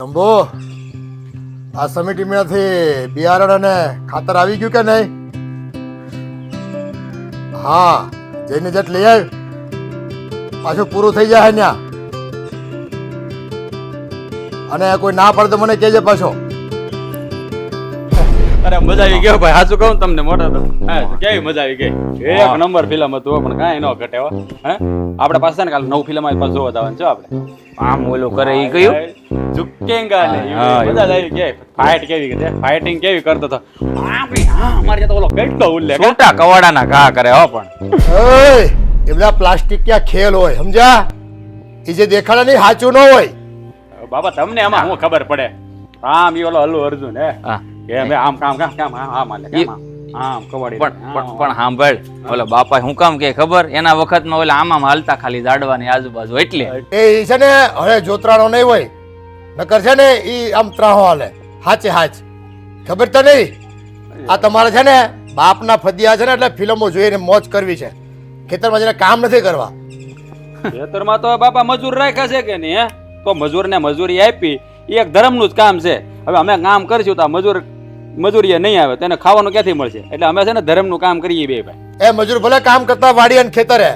શંભુ, આ સમિટીમાંથી બિયારણ અને ખાતર આવી ગયું કે નહીં? હા, જઈને જટ લઈ આવ, પાછું પૂરું થઈ જાય ત્યાં. અને કોઈ ના પડે તો મને કહેજે પાછો. અરે મજા આવી ગયો ભાઈ, સાચું કહું તમને મોટા તો કેવી મજા આવી ગઈ. એક નંબર ફિલ્મ હતું પણ કાંઈ ન ઘટે હો. હે આપણે પાસે ને કાલે નવું ફિલ્મ આવી પાછું જોવા જવાનું છે આપણે. આમ ઓલું કરે ઈ કયું ઝુકેંગા ને મજા જ આવી ગઈ. ફાઇટ કેવી હતી, ફાઇટિંગ કેવી કરતો હતો. અમારે તો ઓલો કેટલો ઉલ્લેખ છોટા કવાડાના ઘા કરે હો. પણ ઓય, એ બધા પ્લાસ્ટિક ક્યાં ખેલ હોય, સમજ્યા? એ જે દેખાડે નહીં સાચું ન હોય. બાબા તમને આમાં શું ખબર પડે? આમ ઈ ઓલો અલ્લુ અર્જુન હે હા, એમ આમ કામ આમ આલે આમ કવાડી પણ સાંભળ, ઓલા બાપા હું કામ કે ખબર, એના વખતમાં ઓલા આમ હાલતા ખાલી જાડવાની આજુબાજુ એટલે એ છે ને, હવે જોતરાનો નહીં હોય, નકર છે ને ઈ આમ ત્રાહો હાલે. હાચે હાચ ખબર તો નહીં. આ તમારે છે ને બાપના ફદિયા છે ને, એટલે ફિલ્મો જોઈને મોજ કરવી છે. ખેતરમાં જઈને કામ નથી કરવા. ખેતરમાં તો બાપા મજૂર રાખ્યા છે કે નહીં? હે તો મજૂરને મજૂરી આપી, એ એક ધર્મનું જ કામ છે. હવે અમે કામ કરશું તો મજૂરી નહીં આવે, તેને ખાવાનું ક્યાંથી મળશે? એટલે અમે છે ને ધર્મનું કામ કરીએ બે ભાઈ. એ મજૂર ભલે કામ કરતા વાડી અને ખેતરે,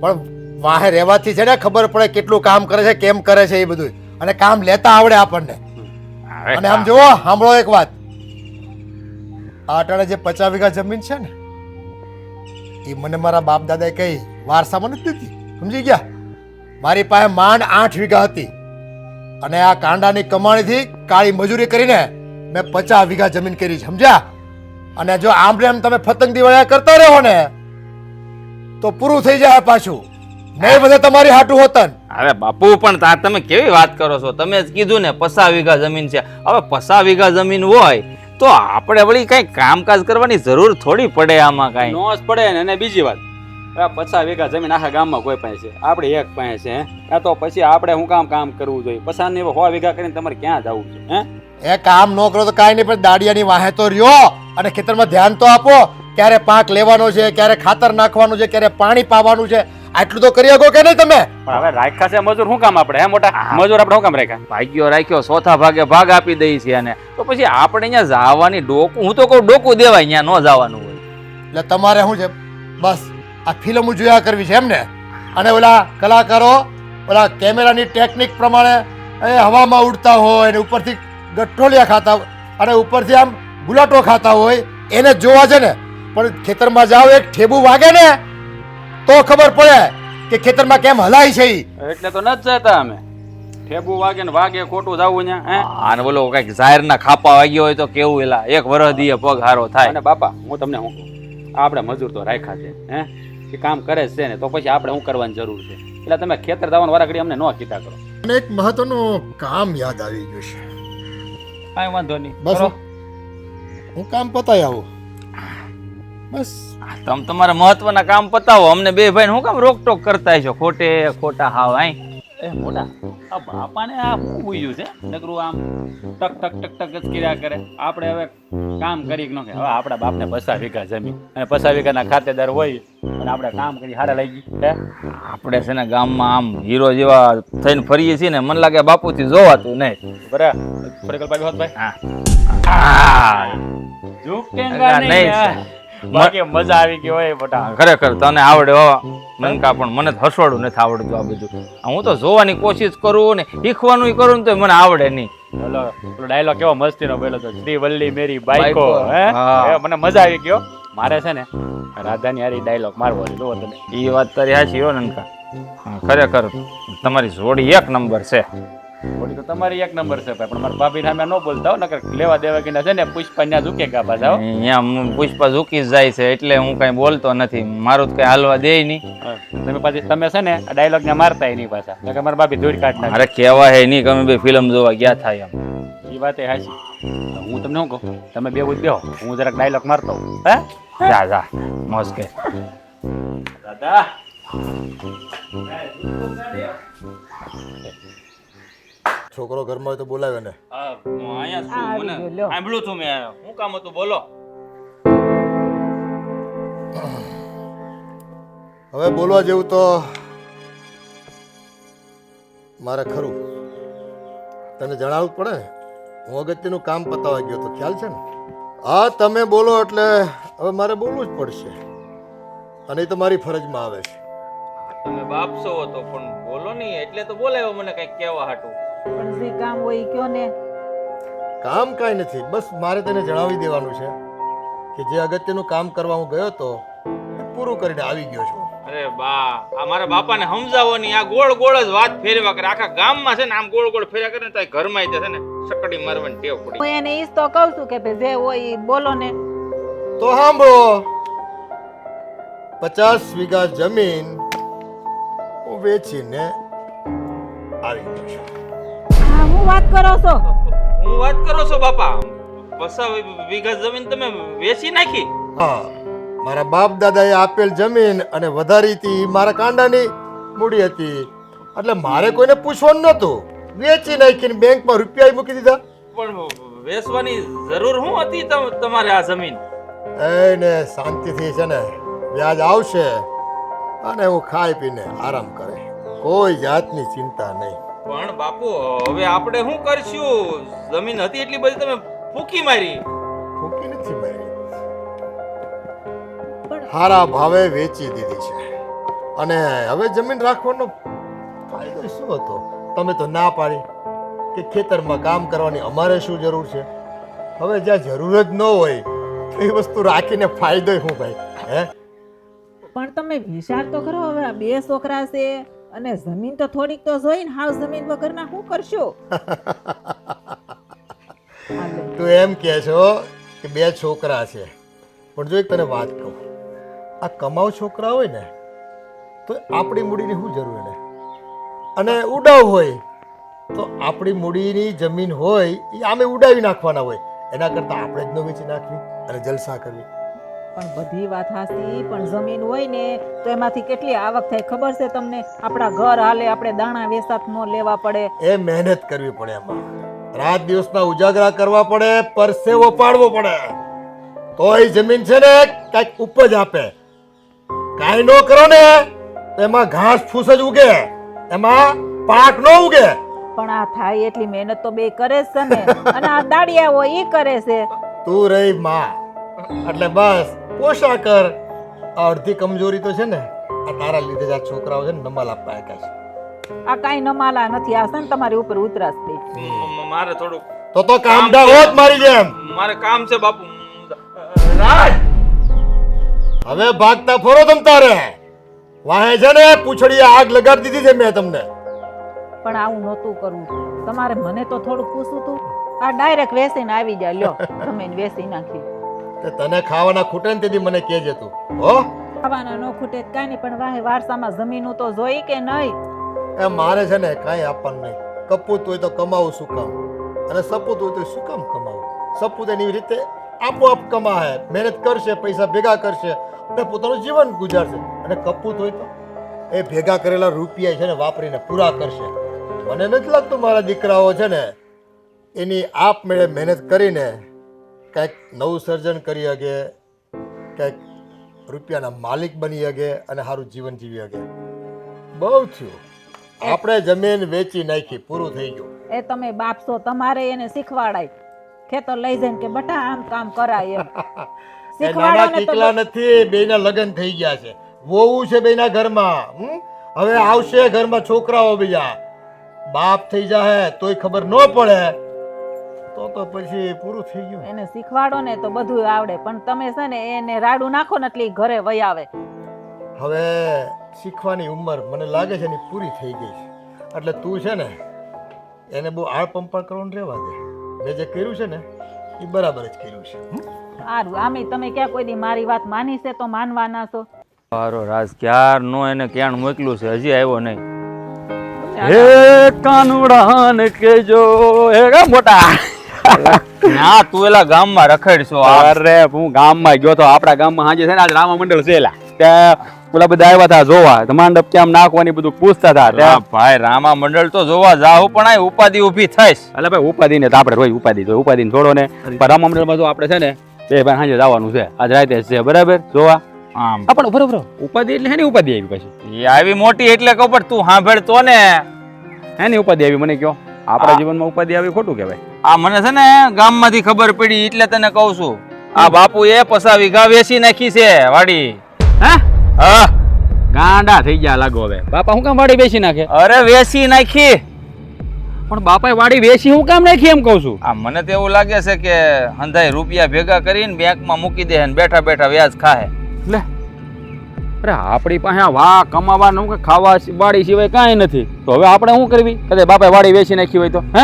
પણ વાહે રહેવાથી છે ને ખબર પડે કેટલું કામ કરે છે, કેમ કરે છે એ બધું, અને કામ લેતા આવડે આપણને. અને આમ જુઓ, સાંભળો એક વાત, આ અટાણે જે 50 વીઘા જમીન છે ને, એ મને મારા બાપ દાદાએ કઈ વારસામાં નથી દીધી, સમજી ગયા? મારી પાસે માંડ 8 વીઘા હતી, અને આ કાંડાની કમાણીથી કાળી મજૂરી કરીને મેં 50 વીઘા જમીન કરી, સમજ્યા? અને જો આમ ને આમ તમે પતંગ દિવાળિયા કરતા રહો ને તો પૂરું થઈ જાય પાછું. નહીં બધે તમારી હાટું હોતન. અરે બાપુ, પણ તમે કેવી વાત કરો છો? તમે જ કીધું ને 50 વીઘા જમીન છે. હવે 50 વીઘા જમીન હોય તો આપણે વળી કઈ કામકાજ કરવાની જરૂર થોડી પડે આમાં કઈ. નો જ પડે ને. અને બીજી વાત, 50 વીઘા જમીન આખા ગામમાં કોઈ પાસે છે? આપણે એક પાસે છે. હે તો પછી આપણે શું કામ કરવું જોઈએ? 50 ને 100 વીઘા કરીને તમારે ક્યાં જવું છે? હે એ કામ ન કરો તો કાંઈ નહીં, પણ દાડિયાની વાહે તો રહ્યો, અને ખેતરમાં ધ્યાન તો આપો. ક્યારે પાક લેવાનો છે, ક્યારે ખાતર નાખવાનું છે, ક્યારે પાણી પાવાનું છે, આટલું તો કરી શકો કે નહીં તમે? પણ હવે રાખ્યા છે મજૂર, શું કામ આપણે? હે મોટા મજૂર આપણે શું કામ રાખ્યા? ભાગ્યો રાખ્યો, ચોથા ભાગે ભાગ આપી દઈ છે. અને તો પછી આપણે અહીંયા જવાની ડોકું, હું તો કહું ડોકું દેવાય, અહીંયા ન જવાનું હોય. એટલે તમારે શું છે, બસ આ ફિલ્મ જોયા કરવી છે એમ ને? અને ઓલા કલાકારો ઓલા કેમેરાની ટેકનિક પ્રમાણે એ હવામાં ઉડતા હોય અને ઉપરથી ગઠ્ઠોલિયા ખાતા હોય અને ઉપરથી આમ ગુલાટો ખાતા હોય, એને જ જોવા છે ને. પણ ખેતરમાં જાઓ, એક ઠેબુ વાગે ને તો ખબર પડે કે ખેતરમાં કેમ હલાય છે ઈ. એટલે તો ન જ જતા અમે. ઠેબુ વાગે ને વાગે ખોટું જવું અહીંયા. હે અને બોલો કઈક જાહેરના ખાપા વાગ્યો હોય તો કેવું, એલા એક વરસ દીએ પગ હારો થાય. અને બાપા હું તમને શું કહું, આપણે મજૂર તો રાખ્યા છે, હે એ કામ કરે છે ને, તો પછી આપણે શું કરવાની જરૂર છે? એટલે તમે ખેતર જવાનું વારા ઘડી અમને ન કીધા કરો. અને એક મહત્વનું કામ યાદ આવી ગયું છે. કાંઈ વાંધો નહીં, બસ કરો. હું કામ પતાવી આવું બસ. તમે તમારા મહત્વના કામ પતાવો, અમને બે ભાઈ શું કામ રોકટોક કરતા છો ખોટા હાવ? આઈ એ મોટા આ બાપાને આ શું પૂછ્યું છે? નકરું આમ ટક ટક ટક ટક જ કર્યા કરે. આપણે હવે કામ કરી ન કે હવે આપણા બાપને 50 વીઘા જમીન અને 50 વીઘાના ખાતેદાર હોય અને આપણે કામ કરી હારા લાગી. હે આપણે છે ને ગામમાં આમ હીરો જેવા થઈને ફરીએ છીએ ને, મને લાગે બાપુથી જોવાતું નહીં. બરાબર ફરેકલ ભાઈ હોત ભાઈ. હા, ઝુકેંગા નહીં નહીં. બાકી મજા આવી ગઈ હોય મોટા. ખરેખર તને આવડે હો મનકા, પણ મને હસવાડું નથી આવડતું આ બધું. હું તો જોવાની કોશિશ કરું ને શીખવાનું કરું ને તો મને આવડે નહીં. ઓલો ડાયલોગ કેવો મસ્તીનો બોલ્યો તો, શ્રી વલ્લી મેરી બાઈકો. હે હા. એ મને મજા આવી ગયો. મારે છે ને રાધાની હારી ડાયલોગ મારવો છે. જો તમે એ વાત તારી હાચી હો નનકા. હા, ખરેખર તમારી જોડી એક નંબર છે. થોડી તો તમારી એક નંબર છે ભાઈ, પણ મારા ભાભી સામે ન બોલતા હો, નકર લેવા દેવા કે છે ને પુષ્પા ન્યા ઝુકેગા પાછા હો. અહીંયા પુષ્પા ઝૂકી જ જાય છે એટલે હું કઈ બોલતો નથી. મારું તો કઈ હાલવા દે નહીં. તમે છે ને આ ડાયલોગ ને મારતા નહીં પાછા, નકર મારા ભાભી ધૂળ કાઢતા. અરે કહેવા હે નહીં કે અમે બે ફિલ્મ જોવા ગયા થાય એમ. એ વાત એ હાચી. હું તમને શું કહું, તમે બે બેહો, હું જરાક ડાયલોગ મારતો હોઉં. હે જા મોજ કે દાદા છોકરો ઘરમાં હોય તો બોલાવે ને. સાંભળ્યું છું મેં. શું કામ હતું બોલો? હવે બોલવા જેવું તો મારે ખરું. તને જણાવવું જ પડે ને, હું અગત્યનું કામ પતાવવા ગયો તો ખ્યાલ છે ને? હા, તમે બોલો એટલે હવે મારે બોલવું જ પડશે, અને એ તો મારી ફરજમાં આવે છે. તમે બાપ છો તો પણ બોલો નહીં એટલે તો બોલાયો મને કઈક કહેવા હાટું. પણ જે કામ હોય ઈ કયો ને. કામ કાંઈ નથી, બસ મારે તને જણાવી દેવાનું છે કે જે અગત્યનું કામ કરવા હું ગયો તો એ પૂરું કરીને આવી ગયો છું. અરે બા, આ મારા બાપાને સમજાવો નહીં, આ ગોળ ગોળ જ વાત ફેરવા કરે. આખા ગામમાં છે ને આમ ગોળ ગોળ ફેર્યા કરે ને તો ઘરમાં છે ને સકડી મારવાની ટેવ પડી. હું એને ઈજ તો કહું છું કે ભાઈ જે હોય ઈ બોલો ને. તો સાંભળો, 50 વીઘા જમીન હું વેચીને આવી ગયો છું. હા, હું વાત કરો છો? હું વાત કરો છો બાપા? 50 વીઘા જમીન તમે વેચી નાખી? હા, મારા બાપ દાદાએ આપેલ જમીન અને વધારી હતી મારા કાંડાની મૂડી હતી, એટલે મારે કોઈને પૂછવાનું નહોતું. વેચી નાખીને બેંકમાં રૂપિયા મૂકી દીધા. પણ વેચવાની જરૂર શું હતી તમારે આ જમીન? એને શાંતિથી છે ને વ્યાજ આવશે અને હું ખાઈ પીને આરામ કરે, કોઈ જાતની ચિંતા નહીં. પણ બાપુ હવે આપણે શું કરશું? જમીન હતી એટલી બધી તમે ફૂકી મારી. ફૂકી નથી મારી, સારા ભાવે વેચી દીધી છે. અને હવે જમીન રાખવાનો ફાયદો શું હતો? તમે તો ના પાડી કે ખેતરમાં કામ કરવાની અમારે શું જરૂર છે. હવે જ્યાં જરૂર જ ન હોય તો એ વસ્તુ રાખીને ફાયદો શું ભાઈ? હે, પણ તમે વિચાર તો કરો, હવે આ 2 છોકરા છે અને જમીન તો થોડીક તો જોઈ ને. હાવ જમીન વગરના શું કરશો? તું એમ કહે છો કે 2 છોકરા છે, પણ જો એક તને વાત કહું, આ કમાવ છોકરા હોય ને તો આપણી મૂડીની શું જરૂર એને? અને ઉડાવ હોય તો આપણી મૂડીની જમીન હોય એ આમે ઉડાવી નાખવાના હોય, એના કરતાં આપણે જ ન વેચી નાખવી અને જલસા કરવી. પણ બધી વાત હાસી, પણ જમીન હોય ને તો એમાંથી કેટલી આવક થાય ખબર છે તમને? આપણા ઘર હાલે, આપણે દાણા વેસાત ન લેવા પડે. એ મહેનત કરવી પડે, એમાં રાત દિવસના ઉજાગરા કરવા પડે, પરસેવો પાડવો પડે, તો એ જમીન છે ને કાંઈક ઉપજ આપે. કાંઈ ન કરો ને તો એમાં ઘાસ ફૂસ જ ઉગે, એમાં પાક ન ઉગે. પણ આ થાય એટલી મહેનત તો બે કરે જ છે ને. અને આ દાડિયા હોય ઈ કરે છે. તું રહી માં, એટલે બસ પોષા કર. આ અડધી કમજોરી તો છે ને આ તારા લીધે જ આ છોકરાઓ છે ને નમાલા પાક્યા છે. આ કાંઈ નમાલા નથી, આ છે ને તમારી ઉપર ઉતરાશ દે. મારે થોડું તો કામડા હોત મારી જેમ. મારે કામ છે બાપુ. રાજ, હવે ભાગતા ફરો તમ તારે. વાહે છે ને પૂછડીએ આગ લગાડી દીધી છે મેં તમને. પણ આવું નહોતું કરવું તમારે. મને તો થોડું પૂછવું તું. આ ડાયરેક્ટ વેસીને આવી જાય. લ્યો જમીન વેસી નાખી. તે તને ખાવાના ખૂટે ને તેથી મને કહેજે તું. હો, ખાવાના ન ખૂટે કાંઈ નહીં, પણ વાહે વારસામાં જમીનું તો જોઈ કે નહીં? એ મારે છે ને કાંઈ આપવાનું નહીં. કપૂત હોય તો કમાવું શું કામ, અને સપૂત હોય તો શું કામ કમાવું? સપૂત એની રીતે આપોઆપ કમાશે, મહેનત કરશે, પૈસા ભેગા કરશે અને પોતાનું જીવન ગુજારશે. અને કપૂત હોય તો એ ભેગા કરેલા રૂપિયા છે ને વાપરીને પૂરા કરશે. મને નથી લાગતું મારા દીકરાઓ છે ને એની આપમેળે મહેનત કરીને કંઈક નવું સર્જન કરી શકે, કંઈક રૂપિયાના માલિક બની શકે અને સારું જીવન જીવી શકે. બહુ થયું, આપણે જમીન વેચી નાખી, પૂરું થઈ ગયું. એ તમે બાપ છો, તમારે એને શીખવાડાય. ખેતર લઈ જઈને કે બટા આમ કામ કરાય એમ એ નાના શીખવાડો ને તો. કીકલા નથી, બેયના લગ્ન થઈ ગયા છે, વહુ છે બેયના ઘરમાં. હવે આવશે ઘરમાં છોકરાઓ બીજા, બાપ થઈ જાય તોય ખબર ન પડે તો પછી પૂરું થઈ ગયું. એને શીખવાડો ને તો બધું આવડે. પણ તમે છે ને એને રાડું નાખો ને એટલે ઈ ઘરે વહી આવે. હવે શીખવાની ઉંમર મને લાગે છે એની પૂરી થઈ ગઈ છે, એટલે તું છે ને એને બહુ આળપંપા કરવાનું રહેવા દે. મેં જે કર્યું છે ને એ બરાબર જ કર્યું છે. સારું, આમે તમે ક્યાં કોઈ દી મારી વાત માની છે તો માનવાના છો. મારો રાજ ક્યારનો એને ક્યાં મોકલ્યું છે, હજી આવ્યો નહીં. હે કાનુડાન કેજો હે મોટા. ના તું એલા ગામમાં રખડશો. અરે હું ગામમાં ગયો તો, આપણા ગામમાં સાંજે છે ને આજ રામા મંડળ છે એલા, ત્યાં ઓલા બધા આવ્યા હતા જોવા, મંડપ કેમ નાખવાની બધું પૂછતા હતા. અલા ભાઈ રામા મંડળ તો જોવા જાવ, પણ આ ઉપાધિ ઊભી થઈશ. એટલે ભાઈ ઉપાધિ ને તો આપણે રોજ ઉપાધિ જોઈએ, ઉપાધિ છોડો ને. પણ રામા મંડળમાં તો આપણે છે ને બે ભાઈ સાંજે જવાનું છે, આજ રાતે છે બરાબર જોવા. આમ પણ બરોબર ઉપાધિ એટલે હેની ઉપાધિ આવી પછી? એ આવી મોટી એટલે ખબર, તું સાંભળ તો ને. હેની ઉપાધિ આવી મને કયો? આપણા જીવનમાં ઉપાધિ આવી ખોટું કહેવાય. આ મને છે ને ગામમાંથી ખબર પડી એટલે તને કહું છું. આ બાપુ એ 50 વીઘા વેચી નાખી છે વાડી. હે હા ગાંડા થઈ ગયા લાગો હવે. બાપા હું કામ વાડી વેચી નાખે? અરે વેચી નાખી. પણ બાપાએ વાડી વેચી હું કામ નાખી એમ કહું છું. આ મને તો એવું લાગે છે કે હંધાઈ રૂપિયા ભેગા કરીને બેંકમાં મૂકી દે ને બેઠા બેઠા વ્યાજ ખાહે. લે અરે આપણી પાસે આ વા કમાવાનું કે ખાવા વાડી સિવાય કાંઈ નથી, તો હવે આપણે શું કરવી? કદાચ બાપાએ વાડી વેચી નાખી હોય તો? હે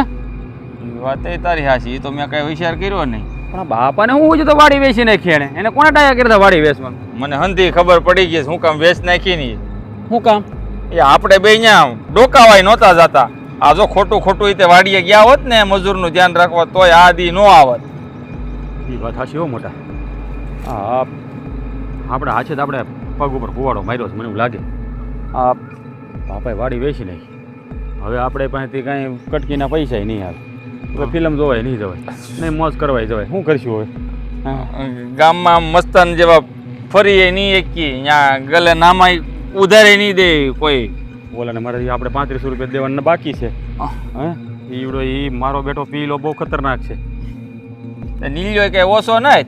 વાત એ તારી હાચી, એ તો મેં કઈ વિચાર કર્યો નહીં. પણ બાપાને હું હોય તો વાડી વેચી નાખી એને કોને ટાયા કરતા વાડી વેચવાનું? મને હંધી ખબર પડી ગઈ છે હું કામ વેચ નાખી ની. શું કામ? એ આપણે બે અહીંયા ડોકાવાય નહોતા જતા. આ જો ખોટું ખોટું રીતે વાડીએ ગયા હોત ને મજૂરનું ધ્યાન રાખવા તોય આ દી નો આવત. એ વાત હાચી હો મોટા. હા આપણે હાચે તો આપણે પગ ઉપર કુવાડો માર્યો છે મને એવું લાગે. આ બાપાએ વાડી વેચી નાખી. હવે આપણે પાસેથી કાંઈ કટકીના પૈસા નહીં આવે. હવે ફિલ્મ જોવાય નહીં જવાય, નહીં મોજ કરવાય જવાય. શું કરશું હવે? ગામમાં મસ્તાન જેવા ફરીએ નહીં એકી, અહીંયા ગલે નામાય ઉધારે નહીં દે કોઈ. બોલાને મારે આપણે 3500 રૂપિયા દેવાના બાકી છે. હે ઈવડો એ મારો બેટો પીલો બહુ ખતરનાક છે. નીલ્યો કઈ ઓછો નહીં,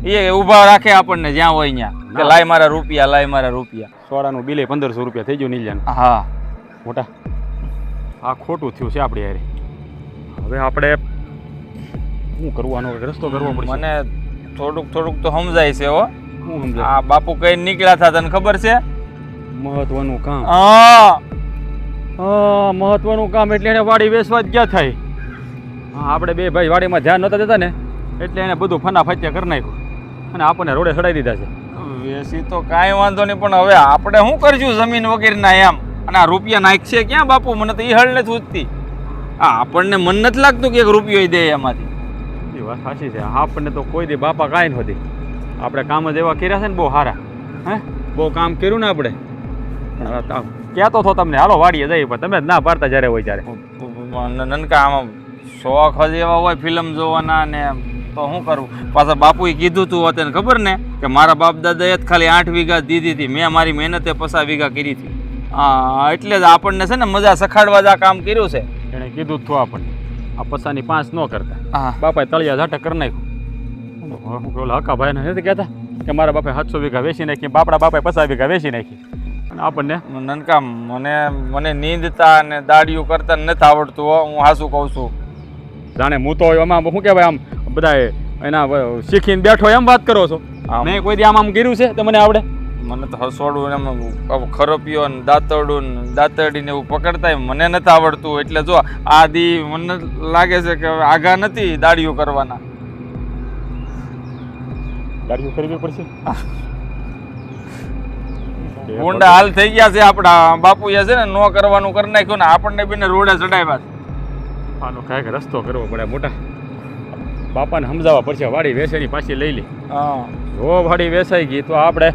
એ ઊભા રાખે આપણને જ્યાં હોય ત્યાં કે લાય મારા રૂપિયા, લાય મારા રૂપિયા. સોડાનું બિલે 1500 રૂપિયા થઈ ગયું નીલજાનું. હા મોટા આ ખોટું થયું છે આપણી યારે. હવે આપણે શું કરવાનો રસ્તો કરવો પડશે. મને થોડુંક થોડુંક તો સમજાય છે હો. શું સમજાય? આ બાપુ કઈ નીકળ્યા હતા તને ખબર છે? મહત્વનું કામ. હા મહત્વનું કામ એટલે એને વાડી વેચવા જ ગયા થાય. હા આપણે બે ભાઈ વાડીમાં ધ્યાન નહોતા દેતા ને એટલે એને બધું ફના ફત્યા કરી નાખ્યું અને આપણને રોડે ચડાવી દીધા છે. વેસી તો કાંઈ વાંધો નહીં, પણ હવે આપણે શું કરશું જમીન વગેરેના એમ? અને આ રૂપિયા નાખશે ક્યાં બાપુ? મને તો એ હળ નથી ઉઠતી. આપણને મન નથી લાગતું કે એક રૂપિયો દે એમાંથી. એ વાત સાચી છે. આપણને તો કોઈ દી બાપા કાંઈ નથી. આપણે કામ જ એવા કર્યા છે ને બહુ સારા. હે બહુ કામ કર્યું ને આપણે. કહેતો હતો તમને હાલો વાડીએ જઈએ, પણ તમે જ ના પાડતા જ્યારે હોય ત્યારે. નનકા આમાં શોખ જ એવા હોય ફિલ્મ જોવાના ને તો શું કરવું? પાછા બાપુએ કીધું તું અત્યારે ખબર ને કે મારા બાપ દાદાએ જ ખાલી 8 વીઘા દીધી હતી, મેં મારી મહેનતે 50 વીઘા કરી હતી. હા એટલે જ આપણને છે ને મજા સખાડવા જ આ કામ કર્યું છે. એણે કીધું જ હતું આપણને આ પસાની 5 ન કરતા. હા બાપાએ તળિયા ઝાટક કરી નાખ્યું. હું પેલા હકા ભાઈને નથી કહેતા કે મારા બાપે 700 વીઘા વેચી નાખી, બાપડા બાપાએ 50 વીઘા વેચી નાખી. અને આપણને નનકા મને નીંદતા અને દાડિયું કરતા નથી આવડતું હો, હું હાસું કહું છું. જાણે હું તો એમાં શું કહેવાય આમ બધા એના શીખીને બેઠો એમ વાત કરો છો. મેં કોઈ દી આમ કર્યું છે તો મને આવડે? મને તો હસોડું એમ ખરોપિયો ને દાંતરડું ને દાંતરડી ને એવું પકડતા મને નથી આવડતું. એટલે જો આ દી મને લાગે છે કે આગા નથી દાડિયું કરવાના. દાડિયું કરવી પડશે. ગુંડા હાલ થઈ ગયા છે આપણા બાપુએ છે ને નો કરવાનું કરી નાખ્યું ને આપણને બેને રોડે ચડાવ્યા. આનો કાંઈક રસ્તો કરવો પડે મોટા. બાપાને સમજાવવા પડશે વાડી વેચાની પાછી લઈ લે. હા જો વાડી વેચાઈ ગઈ તો આપણે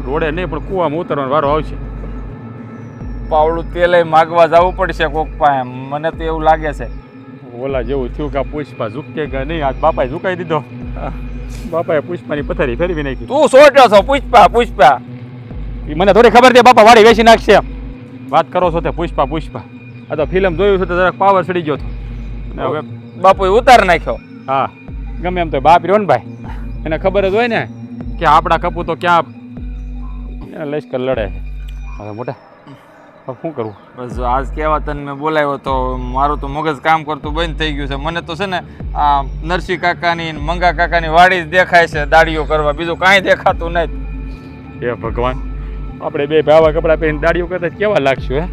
રોડે નહીં પણ કૂવામાં ઉતરવાનો વારો આવશે. પાવડું તેલે માગવા જવું પડશે કોક પાસે, મને તો એવું લાગે છે. ઓલા જેવું થયું કે પુષ્પા ઝૂકે કે નહીં, આજ બાપાએ ઝુકાઈ દીધો. બાપાએ પુષ્પાની પથારી ફેરવી નાખી. તું સોટ્યો છો પુષ્પા પુષ્પા. એ મને થોડી ખબર છે બાપા વાડી વેચી નાખશે એમ વાત કરો છો તે પુષ્પા પુષ્પા. આ તો ફિલ્મ જોયું છે તો જરાક પાવર ચડી ગયો હતો અને હવે બાપુએ ઉતાર નાખ્યો. હા ગમે એમ તો બાપ રહ્યો ને ભાઈ, એને ખબર જ હોય ને કે આપણા કપૂ તો ક્યાં લશ્કર લડે. હવે મોટા હવે શું કરવું? બસ જો આજ કહેવા તને મેં બોલાવ્યો તો મારું તો મગજ કામ કરતું બંધ થઈ ગયું છે. મને તો છે ને આ નરસિંહ કાકાની મંગા કાકાની વાડી જ દેખાય છે દાડીઓ કરવા, બીજું કાંઈ દેખાતું નથી. હે ભગવાન, આપણે બે ભાવા કપડાં પહેરીને દાડીઓ કરતા કેવા લાગશું? હે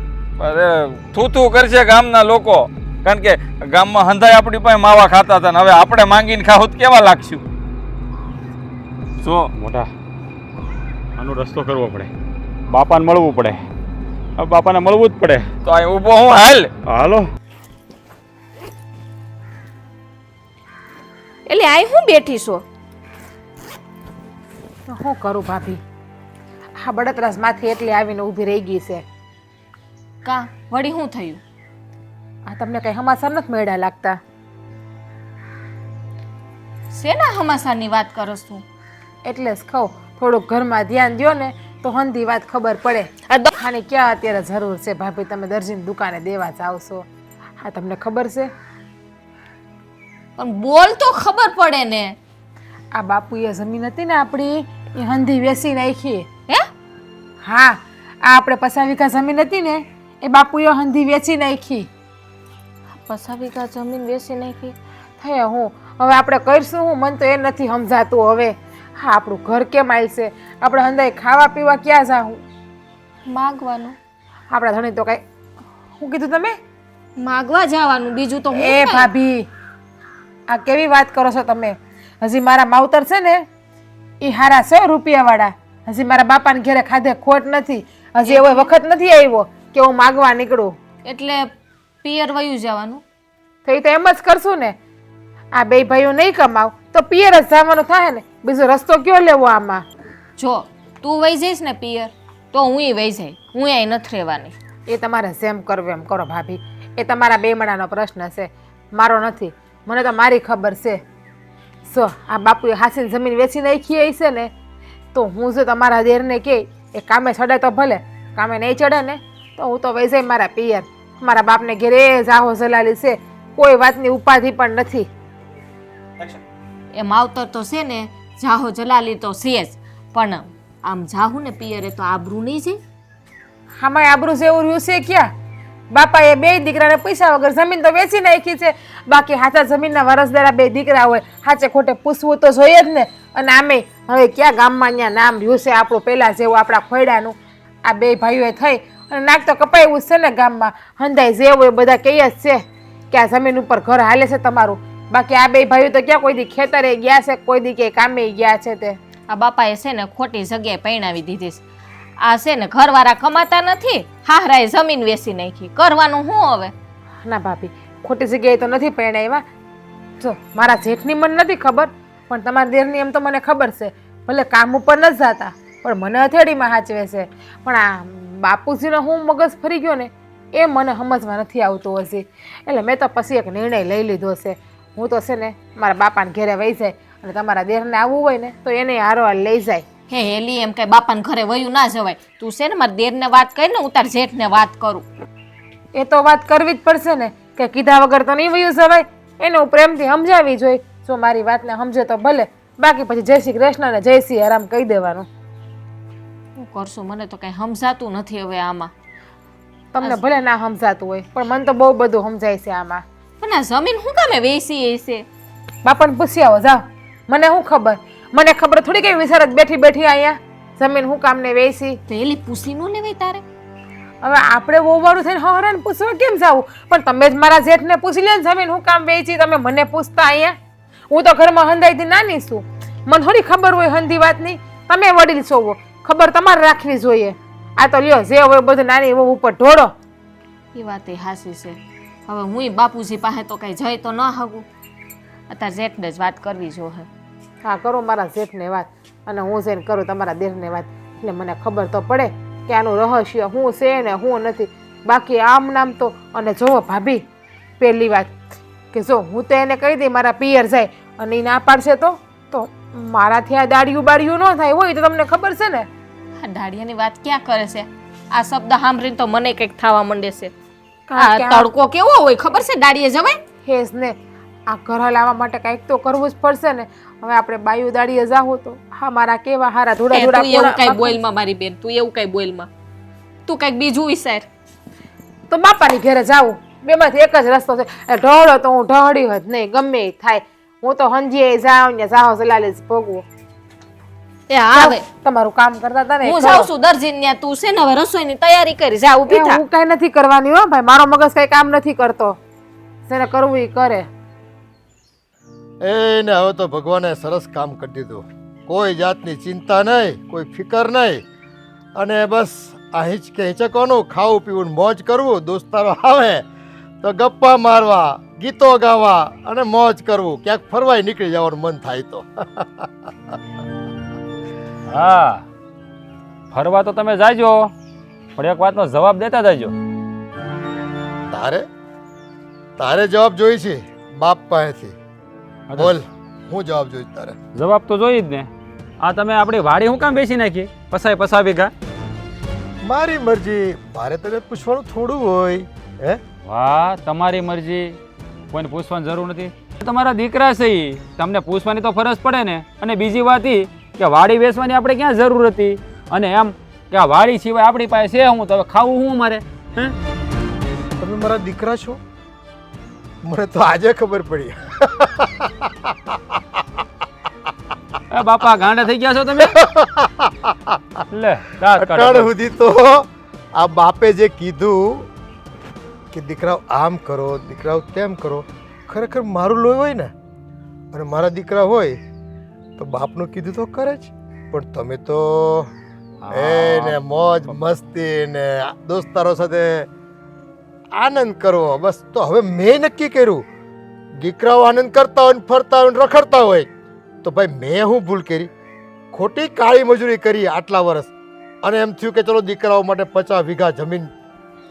અરે થૂથું કરશે ગામના લોકો, કારણ કે ગામમાં હંધાઈ આપણી પાસે માવા ખાતા હતા ને હવે આપણે માંગીને ખાવું તો કેવા લાગશું? જો મોટા આનો રસ્તો કરવો પડે, બાપાને મળવું પડે. હવે બાપાને મળવું જ પડે. તો અહીં ઊભો હું હાલ. હાલો. એટલે આ હું બેઠી છો? તો શું કરું ભાભી, આ બળતરાસ માથે એટલે આવીને ઊભી રહી ગઈ છે. કા વળી શું થયું? આ તમને કઈ સમાચાર નથી મળ્યા લાગતા? શેના સમાચારની વાત કરસ તું? એટલે જ કહું, થોડુંક ઘરમાં ધ્યાન દ્યો ને તો હંધી વાત ખબર પડે. આની ક્યાં અત્યારે જરૂર છે ભાભી? તમે દરજીની દુકાને દેવા જાવ છો, હા તમને ખબર છે પણ બોલ તો ખબર પડે ને. આ બાપુએ જમીન હતી ને આપણી એ હંધી વેચી નાખી. હે? હા આ આપણે 50 વીઘા જમીન હતી ને એ બાપુએ હંધી વેચી નાખી. 50 વીઘા જમીન વેચી નાખી. થયા હું હવે આપણે કરશું હું મને તો એ નથી સમજાતું હવે. હા આપણું ઘર કેમ આવશે? આપણે હંધાઈ ખાવા પીવા ક્યાં જાઉં? માગવાનું. આપણા ધણી તો કઈ શું કીધું તમે? માગવા જવાનું, બીજું તો હું એ કાંઈ. ભાભી આ કેવી વાત કરો છો તમે? હજી મારા માવતર છે ને એ હારા 100 રૂપિયાવાળા. હજી મારા બાપાને ઘેરે ખાધે ખોટ નથી. હજી એવો વખત નથી આવ્યો કે હું માગવા નીકળું. એટલે પિયર વયું જવાનું. તો એ તો એમ જ કરશું ને. આ બે ભાઈઓ નહીં કમાવ તો પિયર જ જવાનું થાય ને. બીજો રસ્તો કયો લેવો આમાં? જો તું વહી જઈશ ને પિયર તો હુંય વહી જાય. હું અહીં નથી રહેવાની. એ તમારે જેમ કરવું એમ કરો ભાભી. એ તમારા બે મણાનો પ્રશ્ન છે, મારો નથી. મને તો મારી ખબર છે. આ બાપુએ હાસીને જમીન વેચી નાખી હશે ને તો હું જો તમારા દેરને કે એ કામે ચડે તો ભલે, કામે નહીં ચડે ને તો હું તો વહી જાય મારા પિયર. મારા બાપને ઘેરે જાહો જલાલી છે, કોઈ વાતની ઉપાધિ પણ નથી. એ માવતર તો છે ને જાહો જલાલી તો છે જ, પણ આમ જાહું ને પિયરે તો આબરૂ નહીં છે. આમાં આબરૂ જેવું રહ્યું છે ક્યાં? બાપાએ બે દીકરાને પૈસા વગર જમીન તો વેચી નાખી છે. બાકી હાચા જમીનના વારસદારા બે દીકરા હોય, હાચે ખોટે પૂછવું તો જોઈએ જ ને. અને આમે હવે ક્યાં ગામમાં ત્યાં નામ રહ્યું છે આપણું પહેલાં જેવું આપણા ખોયડાનું. આ બે ભાઈઓએ થઈ અને નાક તો કપાયું છે ને ગામમાં. હંધાઈ જેવું એ બધા કહે જ છે કે આ જમીન ઉપર ઘર હાલે છે તમારું. બાકી આ બે ભાઈઓ તો ક્યાં કોઈ દી ખેતરે ગયા છે, કોઈ દી કે કામે ગયા છે. તે આ બાપાએ છે ને ખોટી જગ્યાએ પરણાવી દીધી છે. આ છે ને ઘરવાળા કમાતા નથી, હાહરાએ જમીન વેચી નાખી. કરવાનું શું હવે? ના ભાભી ખોટી જગ્યાએ તો નથી પરણાવ્યા. જો મારા જેઠની મને નથી ખબર, પણ તમારા દેરની એમ તો મને ખબર છે. ભલે કામ ઉપર નથી જતા પણ મને હથેળીમાં હાચવે છે. પણ આ બાપુજીનો હું મગજ ફરી ગયો ને એ મને સમજવા નથી આવતું હજી. એટલે મેં તો પછી એક નિર્ણય લઈ લીધો છે. હું તો છે ને મારા બાપાને ઘેરે વહી જાય અને તમારા દેરને આવવું હોય ને તો એને હારો લઈ જાય. હે હેલી, એમ કઈ બાપાને ઘરે વયું ના જવાય. તું છે ને મારા દેરને વાત કરીને હું તાર જેઠને વાત કરું. એ તો વાત કરવી જ પડશે ને કે કીધા વગર તો નહીં વયું જવાય. એને હું પ્રેમથી સમજાવી જોઈ. જો મારી વાતને સમજે તો ભલે, બાકી પછી જય શ્રી કૃષ્ણ ને જય શ્રી રામ કહી દેવાનું. શું કરશું? મને તો કઈ સમજાતું નથી હવે આમાં. તમને ભલે ના સમજાતું હોય પણ મને તો બહુ બધું સમજાય છે આમાં. પણ આ જમીન શું કામે વેચી હશે? બાપાને પૂછી આવો જાઓ. મને શું ખબર? મને ખબર થોડી કઈ વિચાર જ બેઠી બેઠી અહીંયા જમીન હું કામને વેચી. તો એલી પૂછી ન લેવાય તારે? હવે આપણે વહુવાળું થઈને હરાને પૂછવા કેમ જાવું? પણ તમે જ મારા જેઠને પૂછી લે ને જમીન હું કામ વેચી. તમે મને પૂછતા અહીંયા? હું તો ઘરમાં હંધાઈથી નાની છું, મને થોડી ખબર હોય હંધી વાતની. તમે વડીલ છો, ખબર તમારે રાખવી જોઈએ. આ તો લ્યો જે હોય બધું નાની વહુ ઉપર ઢોળો. એ વાત એ હાસી છે. હવે હું બાપુજી પાસે તો કઈ જઈ તો ન હગું. અત્યારે જેઠને જ વાત કરવી જોઈએ. હા કરો મારા જેઠને વાત અને હું જઈને કરું તમારા દેરને વાત. એટલે મને ખબર તો પડે કે આનું રહસ્ય શું છે ને શું નથી. બાકી આમ નામ તો અને જો ભાભી પહેલી વાત કે જો હું તો એને કહી દઈ મારા પિયર જાય અને એ ના પાડશે તો મારાથી આ દાડિયું બાડિયું ન થાય હોય તો તમને ખબર છે ને. આ દાડિયાની વાત ક્યાં કરે છે? આ શબ્દ સાંભળીને તો મને કંઈક થવા માંડે છે. આ કારણ કે તડકો કેવો હોય ખબર છે? દાડીએ જવાય? હેસ ને આ ઘર લાવવા માટે કંઈક તો કરવું જ પડશે ને. હવે આપણે બાયું દાડીએ જાવું તો હા મારા કેવા હારા થોડા તું એવું કઈ થોડા બોલમાં મારી બેન, તું એવું કઈ બોલમાં. તું કઈક બીજું વિચાર. તો બાપાની ઘેરે જાવું. બેમાંથી એક જ રસ્તો છે. ઢળો તો હું ઢળી જ નહીં, ગમે એ થાય. હું તો હંજીએ જાઉં ને જાહો જલાલી ભોગવો. એ આવે તમારું કામ કરતા હતા ને હું જાઉં છું દરજીને ત્યાં. તું છે ને હવે રસોઈની તૈયારી કરી જા, ઊભી થા. હું કઈ નથી કરવાની હો ભાઈ. મારો મગજ કઈ કામ નથી કરતો. જેને કરવું એ કરે. એને હવે તો ભગવાને સરસ કામ કરી દીધું. કોઈ જાતની ચિંતા નહીં, કોઈ ફિકર નહીં. અને બસ આ હિંચકે હિંચકોનું ખાવું પીવું ને મોજ કરવું. દોસ્તારો આવે તો ગપ્પા મારવા, ગીતો ગાવા અને મોજ કરવું. ક્યાંક ફરવાય નીકળી જવાનું મન થાય તો. હા, ફરવા તો તમે જાજો, પણ એક વાતનો જવાબ દેતા જાજો. તારે તારે જવાબ જોઈ છે બાપ પાસેથી. બોલ હું જવાબ જોઈ તારે? જવાબ તો જોઈ જ ને. આ તમે આપણી વાડી શું કામ બેસી નાખી 50 વીઘા? મારી મરજી. મારે તને પૂછવાનું થોડું હોય હે? વાહ, તમારી મરજી, કોઈને પૂછવાની જરૂર નથી. તમારા દીકરા છે ઈ, તમને પૂછવાની તો ફરજ પડે ને. અને બીજી વાત એ કે વાડી વેચવાની આપણે ક્યાં જરૂર હતી, અને એમ કે આ વાડી સિવાય આપણી પાસે છે હું, તો હવે ખાવું શું મારે? હે, તમે મારા દીકરા છો? મને તો આજે ખબર પડી. એ બાપા ગાંડા થઈ ગયા છો તમે? લે દાંત કાઢો. અટાણ સુધી તો આ બાપે જે કીધું કે દીકરાઓ આમ કરો, દીકરાઓ તેમ કરો, ખરેખર મારું લોહી હોય ને, અને મારા દીકરા હોય તો બાપનું કીધું તો કરે જ. પણ તમે તો એને મોજ મસ્તી ને દોસ્તારો સાથે આનંદ કરવો બસ. તો હવે મેં નક્કી કર્યું, દીકરાઓ આનંદ કરતા હોય ને ફરતા હોય ને રખડતા હોય તો ભાઈ મેં હું ભૂલ કરી? ખોટી કાળી મજૂરી કરી આટલા વર્ષ, અને એમ થયું કે ચલો દીકરાઓ માટે 50 વીઘા જમીન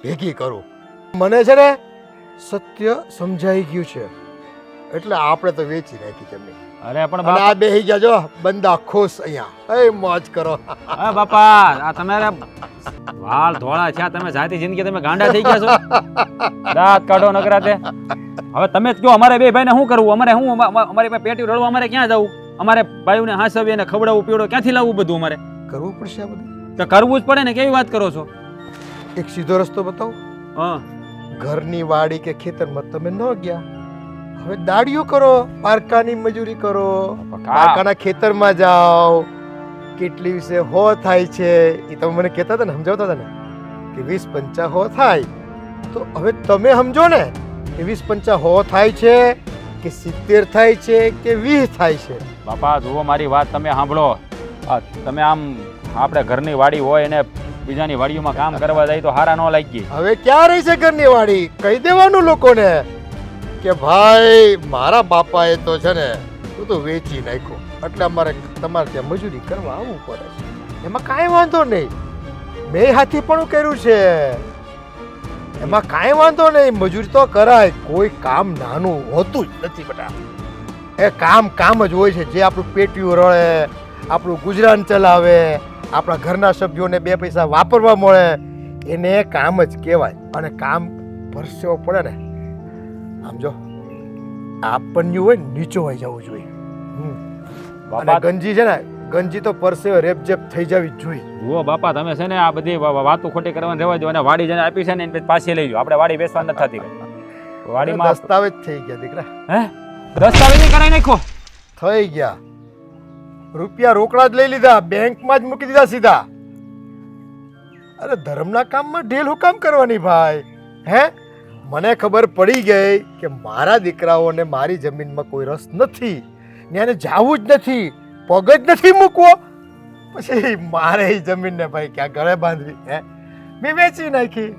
ભેગી કરું. મને છે ને સત્ય સમજાઈ ગયું છે, એટલે આપણે તો વેચી નાખી જમીન. અરે પણ અને આ બેહી ગયા જો બંદા ખુશ અહીંયા, એ મોજ કરો. હા બાપા, આ તમારા વાળ ધોળા છે, તમે જાતી જિંદગી તમે ગાંડા થઈ ગયા છો. દાંત કાઢો નકરાતે. હવે તમે જ કહો અમારે બે ભાઈને શું કરવું? અમારે શું અમારી પાસે પેટી રળવા અમારે ક્યાં જવું? અમારે ભાઈઓને હાંસવી અને ખવડાવવું પીવડવું ક્યાંથી લાવવું બધું અમારે? કરવું પડશે આ બધું. તો કરવું જ પડે ને. કેવી વાત કરો છો? એક સીધો રસ્તો બતાવો. હા, ઘરની વાડી કે ખેતરમાં તમે ન ગયા, હવે દાડીઓ કરો, પારકાની મજૂરી કરો, પારકાના ખેતરમાં જાઓ. કેટલી વિશે હો થાય છે એ તમે મને કહેતા હતા ને, સમજાવતા હતા ને કે 20-50 હો થાય. તો હવે તમે સમજો ને કે 20-50 હો થાય છે કે 70 થાય છે કે 20 થાય છે. બાપા જુઓ મારી વાત તમે સાંભળો. તમે આમ આપણે ઘરની વાડી હોય અને બીજાની વાડીઓમાં કામ કરવા જાય તો હારા ન લાગી. હવે ક્યાં રહી છે ઘરની વાડી? કહી દેવાનું લોકોને કે ભાઈ મારા બાપાએ તો છે ને તું તો વેચી નાખ્યો, એટલે અમારે તમારે ત્યાં મજૂરી કરવા આવવું પડે છે. એમાં કાંઈ વાંધો નહીં, મેં હાથી પણ કર્યું છે, એમાં કાંઈ વાંધો નહીં, મજૂરી તો કરાય. કોઈ કામ નાનું હોતું જ નથી બેટા. એ કામ કામ જ હોય છે. જે આપણું પેટીયું રળે, આપણું ગુજરાન ચલાવે, આપણા ઘરના સભ્યોને 2 પૈસા વાપરવા મળે, એને કામ જ કહેવાય. અને કામ પરસેવો પડે ને, આમ જો આ પન્યું હોય ને નીચો હોઈ જવું જોઈએ. અને બાપા ગંજી છે ને, ગંજી તો પરસેવો રેપજેપ થઈ જવી જ જોઈએ. જુઓ બાપા તમે છે ને આ બધી વાતો ખોટી કરવાની રહેવા દો, અને વાડી જેને આપી છે ને એને પાછી લઈ જાઓ. આપણે વાડી વેચવા નથી થતી. વાડીમાં દસ્તાવેજ થઈ ગયા દીકરા, હે દસ્તાવેજ કરાવી નાખો. થઈ ગયા. રૂપિયા રોકડા જ લઈ લીધા, બેંકમાં જ મૂકી દીધા સીધા. અરે ધર્મના કામમાં ઢીલ હું કામ કરવાની ભાઈ? હે, મને ખબર પડી ગઈ કે મારા દીકરાઓને મારી જમીનમાં કોઈ રસ નથી, ને જાવું જ નથી, પગ જ નથી મૂકવો. પછી મારે એ જમીનને ભાઈ ક્યાં ગળે બાંધવી? હે, મેં વેચી નાખી.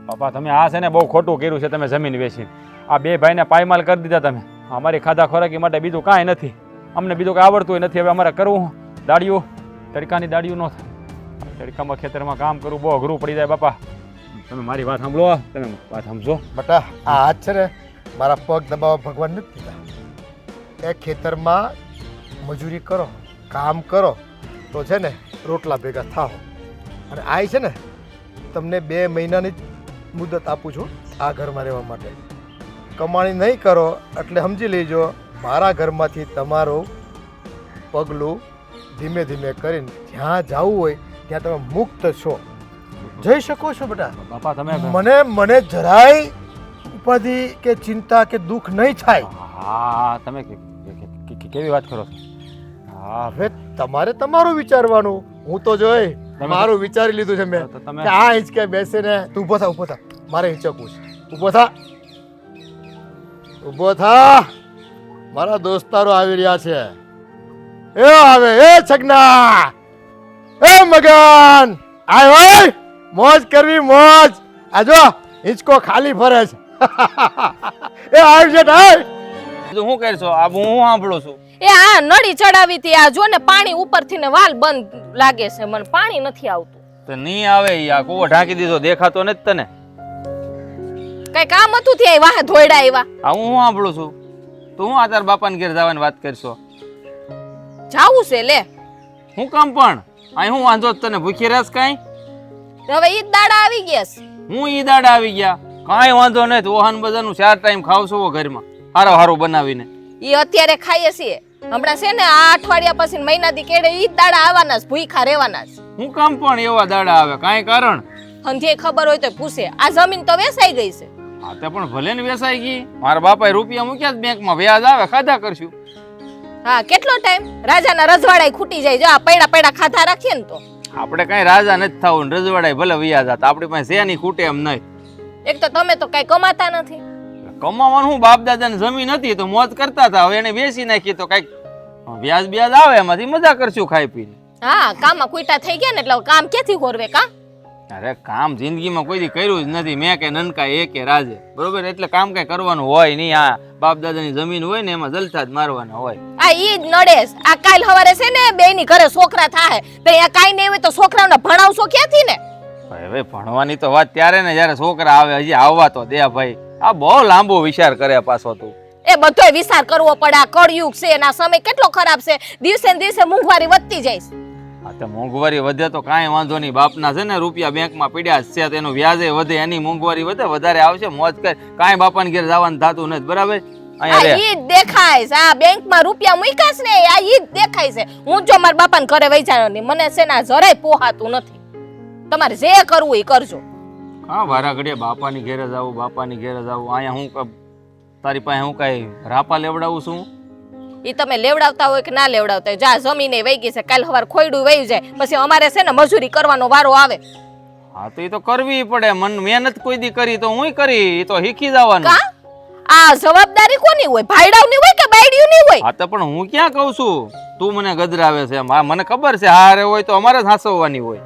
બાપા તમે આ છે ને બહુ ખોટું કર્યું છે. તમે જમીન વેચી આ 2 ભાઈને પાયમાલ કરી દીધા તમે. અમારી ખાધા ખોરાકી માટે બીજું કાંઈ નથી. અમને બીજું કાંઈ આવડતું નથી. હવે અમારે કરવું દાડિયું, તડકાની દાડિયું ન થાય. તડકામાં ખેતરમાં કામ કરવું બહુ અઘરું પડી જાય. બાપા તમે મારી વાત સાંભળો, તમે વાત સમજો. બટા આ હાથ છે ને મારા પગ દબાવવા ભગવાન નથી દીધા. એ ખેતરમાં મજૂરી કરો, કામ કરો તો છે ને રોટલા ભેગા થાઓ. અને આ છે ને તમને 2 મહિનાની જ મુદત આપું છું આ ઘરમાં રહેવા માટે. કમાણી નહીં કરો એટલે સમજી લેજો મારા ઘરમાંથી તમારું પગલું ધીમે ધીમે કરીને જ્યાં જવું હોય ત્યાં તમે મુક્ત છો, જઈ શકો છો બેટા. બાપા તમે મને જરાય ઉપાધિ કે ચિંતા કે દુઃખ નહીં થાય. હા તમે કેવી વાત કરો છો? હા હવે તમારે તમારું વિચારવાનું. હું તો જોઈ મારું વિચારી લીધું છે મેં. તમે કે આ હિંચકે બેસીને તું ઊભો થા, ઊભો થા, મારે હિંચકવું છે. ઊભો થા, ઊભો થા. મારા દોસ્તારો આવી રહ્યા છે. એ આવે એ છગના, એ મગન, આય હોય મોજ કરવી મોજ. આ જો હિંચકો ખાલી ફરે છે. એ આવી છે ઢાઈ. શું કરશો? આ હું સાંભળું છું. એ આ નળી ચડાવી હતી, આ જો ને પાણી ઉપરથી ને વાલ બંધ લાગે છે, મને પાણી નથી આવતું. તો નહીં આવે યા કોવો ઢાંકી દીધો, દેખાતો નથી તને? કઈ કામ હતું ત્યાં વાહે ધોયડા આવ્યા. આ હું સાંભળું છું. તો હું આ તાર બાપાને ઘેર જવાની વાત કરશો? જાવું છે લે. હું કામ પણ અહીં હું વાંધો તને? ભૂખી રહેશ કાંઈ? હવે ઈ જ દાડા આવી ગયા છે. હું ઈ દાડા આવી ગયા. કાંઈ વાંધો નહીં ઓહન બધાનું 4 ટાઈમ ખાવશો ઘરમાં હારો હારો બનાવીને. એ અત્યારે ખાઈએ છીએ હમણાં છે ને આ અઠવાડિયા પછી મહિનાથી કેડે ઈ જ દાડા આવવાના જ ભૂખા રહેવાના જ. હું કામ પણ એવા દાડા આવે કાંઈ કારણ? હંધે ખબર હોય તો પૂછે આ જમીન તો વેચાઈ ગઈ છે. હા તે પણ ભલે ને વેસાઈ ગઈ. મારા બાપાએ રૂપિયા મૂક્યા બેંકમાં વ્યાજ આવે ખાધા કરશું. હા કેટલો ટાઈમ રાજાના રજવાડા ખૂટી જાય જો આ પૈડા પૈડા ખાધા રાખીએ ને તો. આપણે કાંઈ રાજા નથી થવું ને રજવાડાય ભલે વ્યાજ હતા આપણી પાસે શેની ખૂટે એમ નહીં. એક તો તમે તો કઈ કમાતા નથી. કમાવાનું હું બાપ દાદાની જમીન હતી તો મોજ કરતા હતા હવે એને વેચી નાખી તો કઈક વ્યાજ બ્યાજ આવે એમાંથી મજા કરશું ખાઈ પીને. હા કામમાં કુઈટા થઈ ગયા ને એટલે કામ ક્યાંથી હોરવે કા. અરે કામ જિંદગીમાં કોઈ દી કર્યું જ નથી મેં કે નનકા એ કે રાજે બરોબર એટલે કામ કઈ કરવાનું હોય નહીં. આ બાપ દાદાની જમીન હોય ને એમાં જલસા જ મારવાના હોય. આ ઈ જ નડેસ આ કાલ હવારે છે ને બેયની ઘરે છોકરા થાય તો અહીંયા કાઈ નહીં હોય તો છોકરાઓને ભણાવશો ક્યાંથી ને. હવે ભણવાની તો વાત ત્યારે ને જયારે છોકરા આવે હજી આવવા તો દે ભાઈ. આ બહુ લાંબો વિચાર કરે પાછો તું. એ બધોય વિચાર કરવો પડે આ કળયુગ છે અને આ સમય કેટલો ખરાબ છે દિવસે ને દિવસે મોંઘવારી વધતી જાય છે. હા તો મોંઘવારી વધે તો કાંઈ વાંધો નહીં બાપના છે ને રૂપિયા બેંકમાં પડ્યા છે તેનું વ્યાજે વધે એની મોંઘવારી વધે વધારે આવશે મોજ કર કાંઈ બાપાને ઘેર જવાનું થતું નથી બરાબર. આ ઈ જ દેખાય છે આ બેંકમાં રૂપિયા મૂક્યા છે ને આ ઈ જ દેખાય છે. હું જો મારા બાપાને ઘરે વઈ જાયો ને મને છે ને આ જરાય પોહાતું નથી. તમારે જે કરવું એ કરજો. હા વારા ઘડીએ બાપાની ઘેરે જાવું બાપાની ઘેરે જાવું અહીંયા હું તારી પાસે હું કઈ રાપા લેવડાવું છું. ઈ તમે લેવડાવતા હોય કે ના લેવડાવતા હોય જા જમીને વહી ગઈ છે કાલ સવાર ખોયડું વહી જાય પછી અમારે છે ને મજૂરી કરવાનો વારો આવે. હા તો એ તો કરવી પડે મહેનત કોઈ દી કરી તો હું કરી એ તો શીખી જવાનું. આ જવાબદારી કોની હોય ભાઈડાવની હોય કે બાયડીઓની હોય. હા તો પણ હું ક્યાં કહું છું તું મને ગધરાવે છે મને ખબર છે હારે હોય તો અમારે જ હાસવવાની હોય.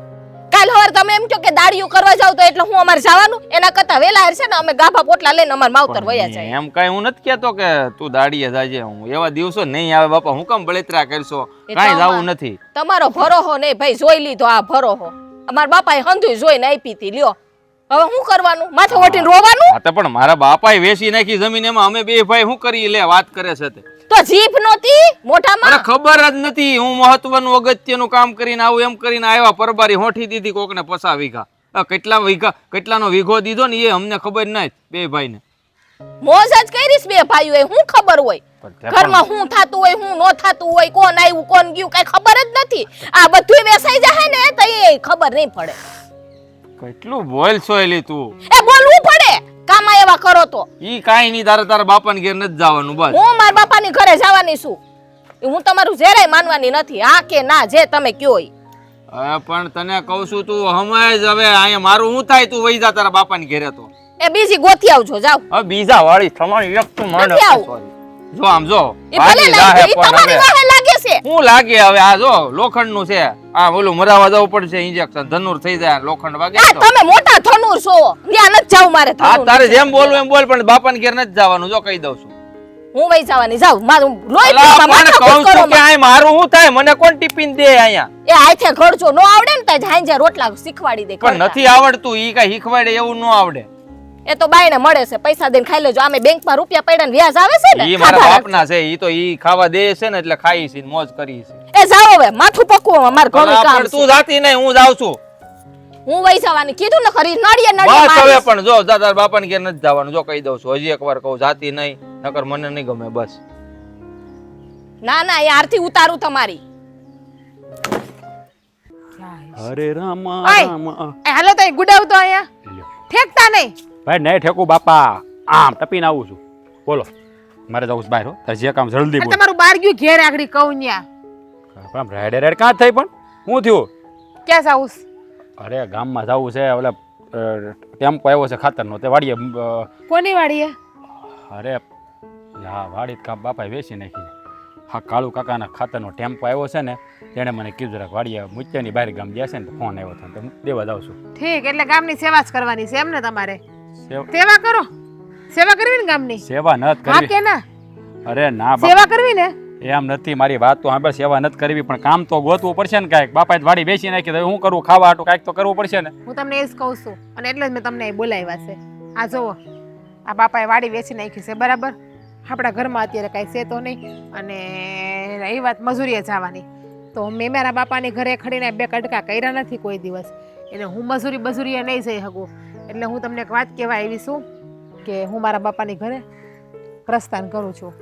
કાલ સવાર તમે એમ કહો કે દાડીઓ કરવા જાવ તો એટલે હું અમારે જવાનું એના કરતા વેલા છે ને અમે ગાભા પોટલા લઈને અમાર માવતર વયા જાય. એમ કઈ હું નથી કેતો કે તું દાડીએ જાજે હું એવા દિવસો નહીં આવે બાપા હું કેમ બળતરા કરશો કાંઈ જાવું નથી. તમારો ભરોહો નહીં ભાઈ જોઈ લીધો આ ભરોહો અમારા બાપાએ હંધુય જોઈને આપી હતી લ્યો હવે શું કરવાનું માથે ઓઢીને રોવાનું. હા તો પણ મારા બાપાએ વેચી નાખી જમીન એમાં અમે બે ભાઈ શું કરી લે વાત કરે છે તે તો જીભ નહોતી મોઢામાં. મને ખબર જ નથી હું મહત્વનું અગત્યનું કામ કરીને આવું એમ કરીને આવ્યા પરબારી હોઠી દીધી કોકને 50 વીઘા. કેટલા વીઘા કેટલાનો વીઘો દીધો ને એ અમને ખબર નહીં બે ભાઈને. મોજ જ કરીશ બે ભાઈઓએ હું ખબર હોય ઘરમાં શું થાતું હોય શું ન થાતું હોય કોણ આવ્યું કોણ ગયું કઈ ખબર જ નથી. આ બધું વેસાઈ જાય ને તો એ ખબર નહીં પડે. કેટલું બોલ છો એલી તું. એ બોલવું પડે કામા એવા કરો તો. ઈ કાઈ નહીં તારા બાપાને ઘેર નથી જવાનું બસ. હું મારા બાપાની ઘરે જવાની છું હું તમારું જરાય માનવાની નથી હા કે ના જે તમે કયો ઈ. પણ તને કહું છું તું હમણાં જ હવે અહીંયા મારું હું થાય તું વઈ જા તારા બાપાની ઘરે તો. એ બીજી ગોતી આવજો જાવ. હવે બીજા વાળી તમારી એક તું મને જો આમ જો એ ભલે લાગે ઈ તમારી વાહે લાગે છે. હું લાગે હવે આ જો લોખંડનું છે આ ઓલું મરાવા જવું પડશે ઇન્જેક્શન ધનુર થઈ જાય લોખંડ વાગે આ તમે મોટા ધનુર છો ત્યાં નથી જાવ મારે હા ધનુર. તારે જેમ બોલવું એમ બોલ પણ બાપાને ઘેર નથી જવાનું જો કહી દઉં છું. હું વઈ જવાની જાવ મારું લોહી અલા, પીવા પણ માથા કહું કૂટ કરો છું કે આ મારું શું થાય મને કોણ ટિફિન દે અહીંયા. એ હાથે ઘડજો નો આવડે ને તો હાંજે રોટલા શીખવાડી દે પણ ઘરડા. નથી આવડતું ઈ કઈ શીખવાડે એવું ન આવડે. એ તો બાયને મળે છે પૈસા દઈને ખાઈ લેજો આમે બેંકમાં રૂપિયા પડ્યા ને વ્યાજ આવે છે ને ઈ મારા બાપના છે ઈ તો ઈ ખાવા દે છે ને એટલે ખાઈ છે મોજ કરી છે. એ જાઓ હવે માથું પકવો માર ઘણું કામ પણ છે. તું જાતી નહીં હું જાઉં છું હું વઈ જવાની કીધું ને ખરી નડીએ બસ હવે નડીએ પણ જો તારા બાપાને ઘેર નથી જવાનું જો કહી દઉં છું હજી એકવાર કહું જાતી નહીં નકર મને નહીં ગમે બસ. ના ના એ આરતી ઉતારું તમારી. હરે રામ ઓય. રામ એ હાલો તો ગુડાવતો અહીંયા ઠેકતા નહીં. ભાઈ નહીં ઠેકું બાપા આમ ટપીને આવું છું બોલો મારે જવું છે બહાર હો તારે જે કામ જલ્દી આ બોલ. તમારું બાર ગયું ઘેર આગળ કહું ન્યા પણ રેડે રેડ કાં થઈ પણ શું થયું. ક્યાં જાઉં છું? અરે ગામમાં જવું છે ઓલા ટેમ્પો આવ્યો છે ખાતરનો તે વાડીએ કોની વાડીએ? અરે હા વાડી બાપાએ વેચી નાખી હા કાળુ કાકાના ખાતરનો ટેમ્પો આવ્યો છે ને તેણે મને કીધું જરાક વાડીએ મુચ્યાની બહાર ગામ ગયા છે ને તો ફોન આવ્યો હતો તો દેવા જાઉં છું. ઠીક એટલે ગામની સેવા જ કરવાની છે એમ ને તમારે? સેવા સેવા કરો સેવા કરવી ને ગામની? સેવા નથી હા કરવી. કે ના? અરે ના બાપા સેવા કરવી ને? એમ નથી મારી વાત તો સાંભળ સેવા નથી કરવી પણ કામ તો ગોતવું પડશે ને કાંઈક બાપાએ તો વાડી બેસી નાખી તો હું કરું ખાવા હાટું કાંઈક તો કરવું પડશે ને. હું તમને એ જ કહું છું અને એટલે જ મેં તમને અહીં બોલાવ્યા છે. આ જુઓ આ બાપાએ વાડી વેચી નાખી છે બરાબર આપણા ઘરમાં અત્યારે કાંઈ છે તો નહીં અને એ વાત મજૂરીએ જવાની તો મેં મારા બાપાની ઘરે ખડીને બે કડકા કર્યા નથી કોઈ દિવસ એટલે હું મજૂરીએ નહીં જઈ શકું એટલે હું તમને એક વાત કહેવા આવી છું કે હું મારા બાપાની ઘરે પ્રસ્થાન કરું છું.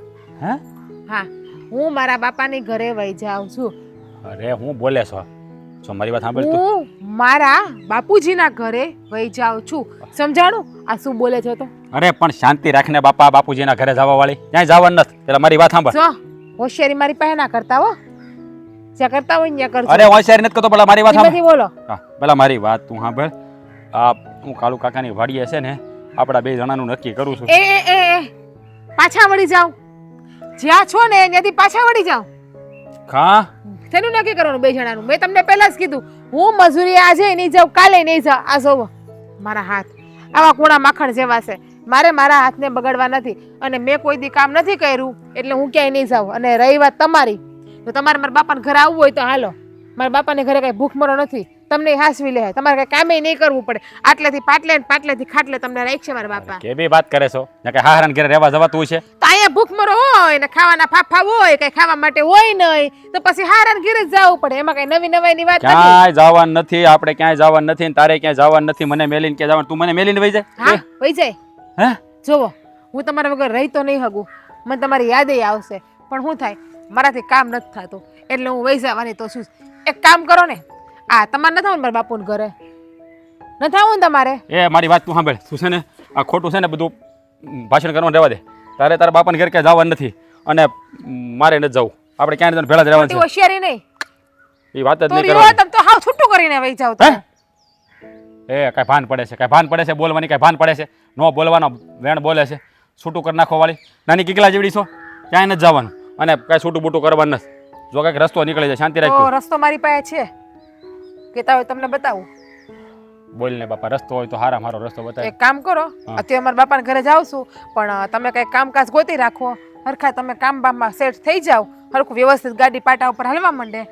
હે હા, હું મારા બાપાની ઘરે વહી જાઉં છું. અરે હું બોલે છો જો મારી વાત સાંભળ તું હું મારા બાપુજીના ઘરે વહી જાઉં છું. સમજાણું? આ શું બોલે છે તો? અરે પણ શાંતિ રાખને બાપા, બાપુજીના ઘરે જવા વાળી ક્યાંય જવાનું નથી. પેલા મારી વાત સાંભળ. જો હોશિયારી મારી પાસે ના કરતા હો. જ્યાં કરતા હોય ત્યાં કરજો. અરે હોશિયારી નથી કરતો, પેલા મારી વાત સાંભળ. ધીમેથી બોલો. હા, પેલા મારી વાત તું સાંભળ. આ હું કાળુ કાકાની વાડીએ છે ને આપણા બે જણાનું નક્કી કરું છું. એ પાછા વળી જાઓ. જ્યાં છો ને ત્યાંથી પાછા વળી જાઓ. હા શેનું નક્કી કરવાનું બે જણાનું? મેં તમને પહેલા જ કીધું હું મજૂરી આજે નહીં જાઉં, કાલે નહીં જાઉં. આ જોવો મારા હાથ આવા કુણા માખણ જેવા છે. મારે મારા હાથને બગાડવા નથી અને મેં કોઈ દી કામ નથી કર્યું એટલે હું ક્યાંય નહીં જાઉં. અને રહી વાત તમારી, તો તમારે મારા બાપાને ઘરે આવવું હોય તો હાલો. મારા બાપાને ઘરે કઈ ભૂખમરો નથી, તમને હાસવી લે. તમારે કઈ કામે નહીં કરવું પડે. આટલેથી પાટલે ને પાટલેથી ખાટલે તમને રાખશે મારા બાપા. કેવી વાત કરે છો? ને કે હાહરાન ઘરે રહેવા જવાતું છે? તો અહીંયા ભૂખમરો હોય ને ખાવાના ફાફા હોય, કઈ ખાવા માટે હોય નહીં તો પછી હારાન ઘરે જ જવું પડે. એમાં કઈ નવી નવાઈની વાત નથી. ક્યાંય જવાનું નથી, આપણે ક્યાંય જવાનું નથી ને તારે ક્યાંય જવાનું નથી. મને મેલીને ક્યાં જવાનું? તું મને મેલીને વહી જાય? હા વહી જાય. હે જોવો હું તમારા વગર રહી તો નહીં હગું, મને તમારી યાદ આવશે, પણ શું થાય મારાથી કામ નથી થતું એટલે હું વહી જવાની તો છું. એક કામ કરો ને, આ તમારે નથી આવું મારા બાપુને ઘરે નથી આવું ને તમારે? એ મારી વાત તું સાંભળ. તું છે ને આ ખોટું છે ને બધું ભાષણ કરવાનું રહેવા દે. તારે તારા બાપાને ઘરે ક્યાં જવાનું નથી અને મારે નથી જવું. આપણે ક્યાંય તને ભેળા જ રહેવાનું ખોટી છે. હોશિયારી નહીં એ વાત જ તો નહીં રહ્યો કરવાની. તમે તો હાવ છૂટું કરીને વહી જાવ હે? તમે. એ કાંઈ ભાન પડે છે? કાંઈ ભાન પડે છે? બોલવાની કાંઈ ભાન પડે છે? નો બોલવાનો વેણ બોલે છે. છૂટું કરી નાખો વાળી નાની કીકલા જેવડી છો. ક્યાંય નથી જવાનું અને કાંઈ છૂટું બૂટું કરવાનું નથી. જો કાંઈક રસ્તો નીકળે છે શાંતિ તો રાખજો. રસ્તો મારી પાસે છે, કેતા હોય તમને બતાવું. બોલ ને બાપા, રસ્તો હોય તો હારા મારો રસ્તો બતાય. એક કામ કરો, હા. અત્યારે મારા બાપાને ઘરે જાઉં છું પણ તમે કઈ કામકાજ ગોતી રાખો. હરખા તમે કામ બામમાં સેટ થઈ જાઓ, હરખું વ્યવસ્થિત ગાડી પાટા ઉપર હલવા માંડે,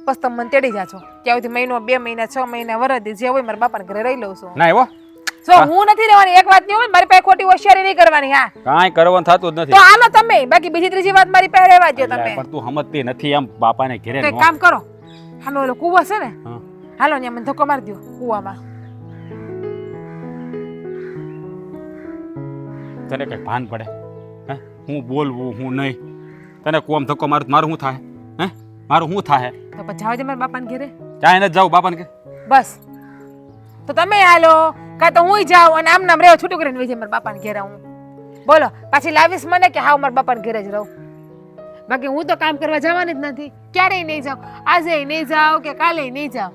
પછી તમે મને તેડી જાજો. ત્યાં સુધી મહિનો 2 મહિના 6 મહિના વરદી જે હોય મારા બાપાને ઘરે રહી લઉં છું. ના એવો જો હું નથી રહેવાની, એક વાત નહીં હોય મારી પાસે ખોટી હોશિયારી નહીં કરવાની. હા કાંઈ કરવાનું થતું જ તો નથી. હાલો તમે, બાકી બીજી ત્રીજી વાત મારી પાસે રહેવા દો તમે. પણ તું સમજતી નથી એમ બાપાને ઘેરે તો એક નો. કામ કરો, હાલો ઓલો કૂવો છે ને, હા. હાલો ને મને ધક્કો મારી દો કૂવામાં. તને કઈ ભાન પડે? હે હું બોલવું હું નહીં? તને કોમ ધક્કો મારું મારું શું થાય? હે મારું શું થાય? તો પછી જાવ દે મારા બાપાને ઘરે. ક્યાંય નથી જાઉં બાપાને ઘરે. બસ તો તમે હાલો, કાં તો હું જાઉં અને આમ નામ રહેવા છૂટું કરીને વહી જાય મારા બાપાને ઘેરે. હું બોલો પાછી લાવીશ મને કે હાવ મારા બાપાને ઘરે જ રહું? બાકી હું તો કામ કરવા જવાની જ નથી, ક્યારેય નહીં જાઉં. આજે નહીં જાઉં કે કાલે નહીં જાઉં,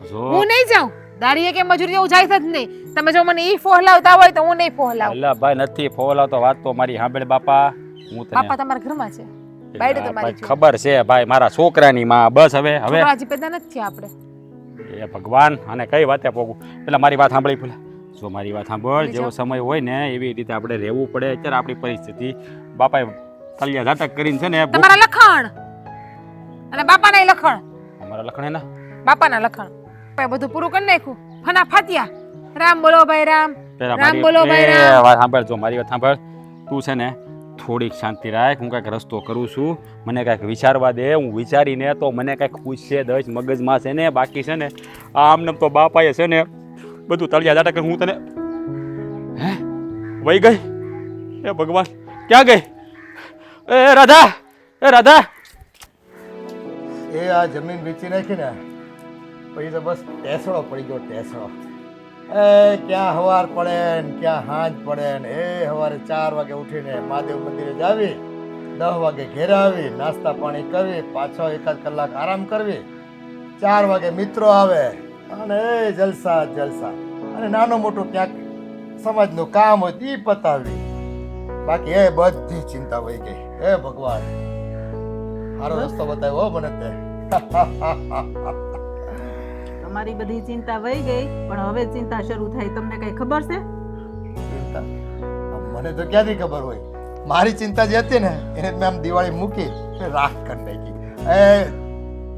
જો હું નહીં જાઉં. દાડીએ કે મજૂરી હું જાય જ નહીં. તમે જો મને ઈ ફોહલાવતા હોય તો હું નહીં ફોહલાવું. અલ્લા ભાઈ નથી ફોલાવતો. વાત તો મારી સાંભળ બાપા. હું તને બાપા તમારા ઘરમાં છે, બાયડે ભાઈ તમારી છે. ખબર છે ભાઈ, મારા છોકરાની માં. બસ હવે હવે છોકરા હજી પેદા નથી થયા આપણે. એ ભગવાન અને કઈ વાતે પોગું. પેલા મારી વાત સાંભળી પેલા. જો મારી વાત સાંભળ, જેવો સમય હોય ને એવી રીતે આપણે રહેવું પડે. અત્યારે આપણી પરિસ્થિતિ બાપાએ તલિયા ઝાટક કરીને છે ને તમારા લખણ અને બાપાના લખણ, અમારા લખણે ના બાપાના લખણ બધું પૂરું કરી નાખ્યું. ફના ફાત્યા, રામ બોલો ભાઈ રામ, પેલા રામ બોલો ભાઈ એ રામ. વાત સાંભળ. જો મારી વાત સાંભળ, તું છે ને થોડીક શાંતિ રાખ. હું કાંઈક રસ્તો કરું છું, મને કાંઈક વિચારવા દે. હું વિચારીને તો મને કાંઈક ખુશ છે દસ મગજમાં છે ને. બાકી છે ને આમને તો બાપાએ છે ને બધું તળિયા જાટા કરી. હું તને હે વહી ગઈ? એ ભગવાન ક્યાં ગઈ? એ રાધા, એ રાધા. એ આ જમીન વેચી નાખી ને પછી તો બસ ટેસડો પડી ગયો, ટેસડો. એ ક્યાં સવાર પડે ને ક્યાં સાંજ પડે ને. એ સવારે 4 વાગે ઉઠીને મહાદેવ મંદિરે જાવી, 10 વાગે ઘેર આવી, નાસ્તા પાણી કરવી, પાછો 1 કલાક આરામ કરવી, 4 વાગે મિત્રો આવે અને એ જલસા જલસા. અને નાનું મોટું ક્યાંક સમાજનું કામ હોય તે પતાવી. બાકી એ બધી ચિંતા વહી ગઈ. હે ભગવાન, સારો રસ્તો બતાવ્યો મને તે. તમારી બધી ચિંતા વહી ગઈ પણ હવે ચિંતા શરૂ થાય. તમને કઈ ખબર છે? ચિંતા? મને તો ક્યાંથી ખબર હોય. મારી ચિંતા જે હતી ને એને મેં આમ દિવાળી મૂકી રાખ કરી નાખી. એ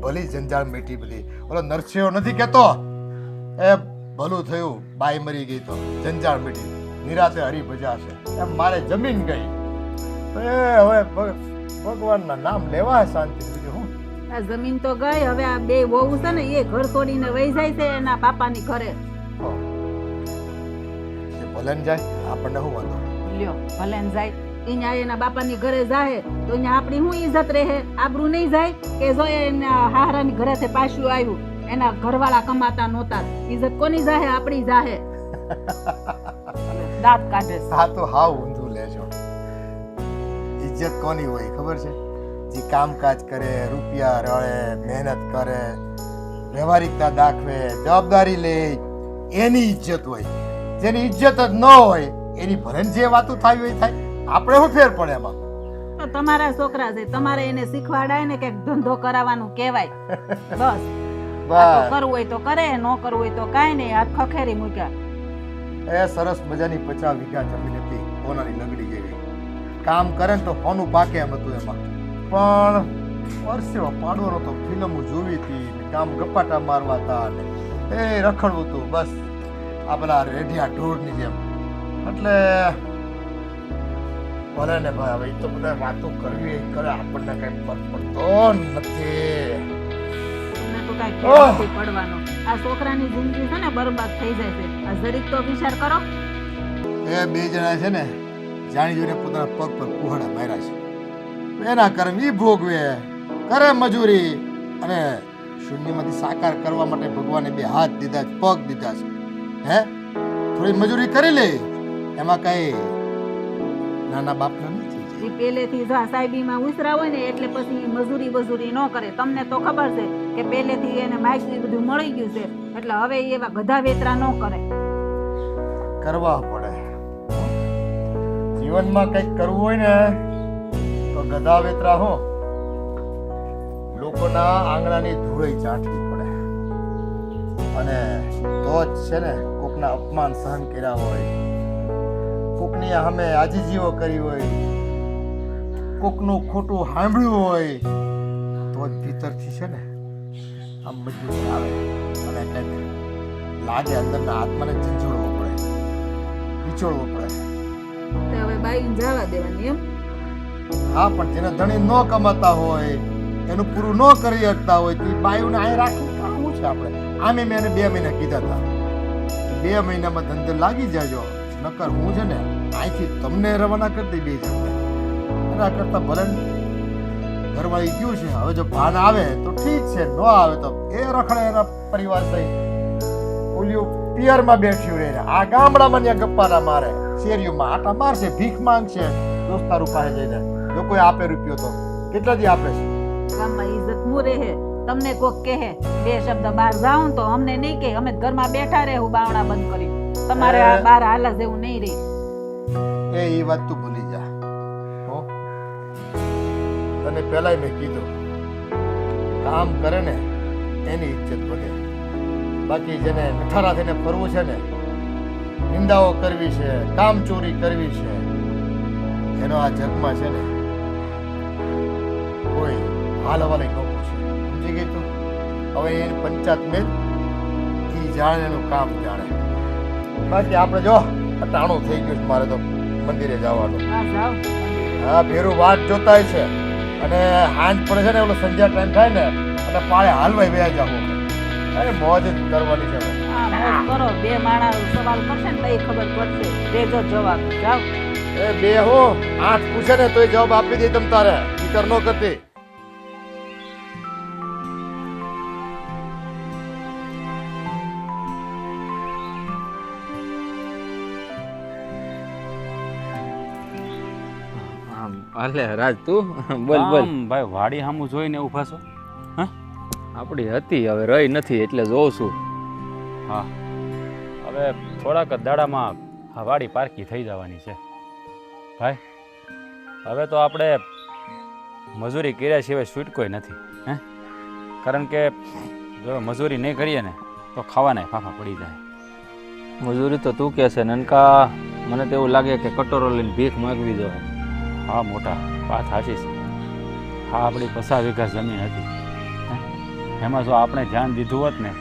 ભલી જંજાળ મીઠી બધી. ઓલો નરસિંહો નથી કેતો એ ભલું થયું બાઈ મરી ગઈ તો જંજાળ મીઠી, નિરાતે હરિભજા છે. એમ મારે જમીન ગઈ એ હવે ભગવાનના નામ લેવા શાંતિ. બીજું હું આ જમીન તો ગઈ, હવે આ બે વહુ છે ને એ ઘર છોડીને વહી જાય છે એના બાપાની ઘરે. ભલે ને જાય આપણને શું વાંધો. લ્યો ભલે ને જાય અહીંયા એના બાપાની ઘરે જાય તો અહીંયા આપણી શું ઇજ્જત રહે? આબરૂ નહીં જાય કે જો એના હાહરાની ઘરેથી પાછું આવ્યું, એના ઘરવાળા કમાતા નહોતા, ઇજ્જત કોની જાહે? આપણી જાહે. દાંત કાઢે છે. હા તો હાવ ઊંધું લેજો. ઇજ્જત કોની હોય ખબર છે? જે કામકાજ કરે, રૂપિયા રળે, મહેનત કરે, વ્યવહારિકતા દાખવે, જવાબદારી લે, એની ઇજ્જત હોય. જેની ઇજ્જત જ ન હોય એની ભલે ને જે વાતો થાય હોય થાય, આપણે શું ફેર પડે એમાં? તો તમારા છોકરા છે, તમારે એને શીખવાડાય ને કે ધંધો કરાવવાનું કહેવાય. બસ આ તો બસ કરવું હોય તો કરે, ન કરવું હોય તો કાંઈ નહીં, હાથ ખખેરી મૂક્યા. એ સરસ મજાની 50 વીઘા જમીન હતી, સોનાની લંગડી જેવી. કામ કરે ને તો સોનું પાકે એમ હતું એમાં. પણ પરસેવો પાડવાનો તો ફિલ્મો જોવી હતી, કામ ગપાટા મારવા હતા ને એ રખડવું હતું બસ આ પેલા રેઢિયા ઢોરની જેમ. એટલે ભલે ને ભાઈ, હવે એ તો બધા વાતો કરવી કરે, આપણને કઈ ફરક પડતો નથી. તમને તો કાંઈ ફેર નથી પડવાનો. આ છોકરાની જિંદગી છે ને બરબાદ થઈ જાય છે. આ જરીક તો વિચાર કરો. એ બે જણા છે ને જાણી જોઈને પોતાના પગ પર કુહાડા માર્યા છે. એના કર્મ ઈ ભોગવે, કરે મજૂરી, અને શૂન્યમાંથી સાકાર કરવા માટે ભગવાને 2 હાથ દીધા છે, પગ દીધા છે. હે થોડી મજૂરી કરી લે, એમાં કઈ નાના બાપનો નથી. એ પહેલેથી જો આ સાહેબીમાં ઉસરા હોય ને એટલે પછી મજૂરી ન કરે. તમને તો ખબર છે કે પહેલેથી એને માઇક બધું મળી ગયું છે, એટલે હવે એ એવા ગધા વેતરા ન કરે. કરવા પડે. જીવનમાં કંઈક કરવું હોય ને તો ગધા વેતરા હો લોકોના આંગણાની ધૂળઈ ચાટવી પડે, અને તો જ છે ને કોકના અપમાન સહન કર્યા હોય, કોકની સામે આજીજીઓ કરી હોય, કોકનું ખોટું સાંભળ્યું હોય, તો જ ભીતરથી છે ને આમ મજબૂતી આવે અને કંઈક લાગે, અંદરના આત્માને ઝંઝોડવો પડે, વિચોળવો પડે. તે હવે બાઈને જવા દેવાની એમ. હા, પણ જેને ધણી ન કમાતા હોય, એનું પૂરું ન કરી શકતા હોય તો બાયુને અહીં રાખી કામ છે આપણે. આમે મેં એને 2 મહિના કીધા હતા, 2 મહિનામાં ધંધે લાગી જાજો, નકર હું છે ને અહીંથી તમને રવાના કરી દઈ 2 જણ. એના કરતા ભલે ઘરવાળી ગયું છે, હવે જો ભાન આવે તો ઠીક છે, ન આવે તો એ રખડે એના પરિવાર સહિત. ઓલિયું પિયરમાં બેઠ્યું રહે, આ ગામડામાં ત્યાં ગપ્પાના મારે, શેરીઓમાં આટા મારશે, ભીખ માંગશે દોસ્તારું પાસે જઈને. જો કોઈ આપે રૂપિયો તો કેટલા દી આપે છે? ગામમાં ઇજ્જત હું રહે. તમને કોક કહે 2 શબ્દ બહાર જાઉં તો અમને નહીં કહે, અમે ઘરમાં બેઠા રહેવું બાવણા બંધ કરી. તમારે આ બહાર હાલા જેવું નહીં રહી. એ વાત તું ભૂલી જા. હો, તને પહેલાય મેં કીધું, કામ કરે ને એની ઇજ્જત વધે. બાકી જેને નઠારા થઈને ફરવું છે ને, નિંદાઓ કરવી છે, કામ ચોરી કરવી છે, એનો આ જગમાં છે ને કોઈ હાલ હવાલે ન પૂછે. સમજી ગઈ તું? હવે એ પંચાયત મેં ઈ જાણે એનું કામ જાણે. બાકી આપણે જો ટાણું થઈ ગયું છે, મારે તો મંદિરે જવાનું. હા જાઓ. હા, ભેરું વાટ જોતા છે, અને હાંજ પડે છે ને ઓલો સંધ્યા ટાઈમ થાય ને એટલે પાળે હાલવાય બે જાવ. અરે મોજ જ કરવાની છે. હા મોજ કરો. 2 માણસ સવાલ કરશે ને તો ખબર પડશે. દેજો જવાબ. જાઓ. એ બે હો 8 પૂછે ને તોય જવાબ આપી દે તમ તારે, ફિકર ન કરતી. હાલે રાજ તું બોલ બોલ. આમ ભાઈ વાડી સામું જોઈને ઊભા છો? હા, આપણી હતી હવે રહી નથી એટલે જોઉં છું. હા, હવે થોડાક જ દાડામાં આ વાડી પારકી થઈ જવાની છે ભાઈ. હવે તો આપણે મજૂરી કર્યા સિવાય છૂટકોય નથી. હે, કારણ કે જો મજૂરી નહીં કરીએ ને તો ખાવાના ફાફા પડી જાય. મજૂરી તો તું કહે છે નનકા, મને તો એવું લાગે કે કટોરો લઈને ભીખ માગવી જોઈએ. હા મોટા, વાત સાચી છે. હા, આપણી 50 વીઘા જમીન હતી. હે, એમાં જો આપણે ધ્યાન દીધું હોત ને